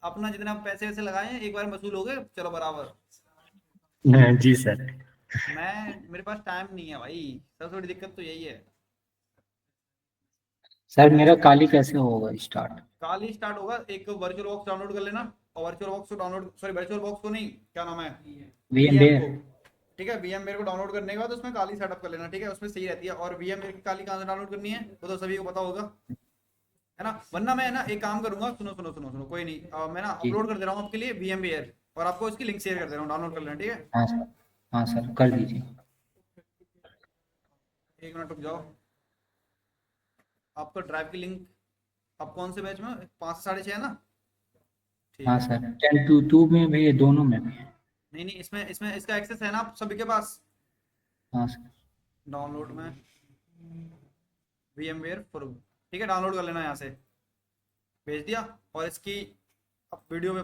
अपना जितना पैसे वैसे लगाए एक बार वसूल हो गए, चलो बराबर। जी सर। मेरे पास टाइम नहीं है भाई, सबसे बड़ी दिक्कत तो यही है। सर मेरा काली कैसे होगा स्टार्ट? कल ही स्टार्ट होगा। एक वर्चुअल बॉक्स डाउनलोड कर लेना, और वर्चुअल बॉक्स को डाउनलोड, सॉरी वर्चुअल बॉक्स को नहीं, क्या नाम है, VMware। को। ठीक है, VMware को डाउनलोड करने के बाद उसमें काली सेटअप कर लेना, ठीक है, उसमें सही रहती है। और VMware की काली कहाँ से डाउनलोड करनी है वो तो सभी को पता होगा, है ना। वरना मैं ना एक काम करूंगा, सुनो सुनो सुनो सुनो, कोई नहीं, मैं ना जी। अपलोड कर दे रहा हूँ आपके लिए VMware, और आपको इसकी लिंक शेयर कर दे रहा हूँ, डाउनलोड कर लेना, ठीक है। हाँ सर, हाँ सर कर दीजिए। 1 मिनट रुक जाओ। आपको ड्राइव की लिंक, आप कौन से बैच में, 5 से 6:30 है ना। ठीक हाँ है, सर 10 to 2 में भी है, दोनों में भी है। नहीं नहीं, इसमें इसमें इसका एक्सेस है ना आप सभी के पास। हाँ सर। डाउनलोड में VMware फॉर, ठीक है, डाउनलोड कर लेना यहाँ से, भेज दिया। और इसकी अब वीडियो में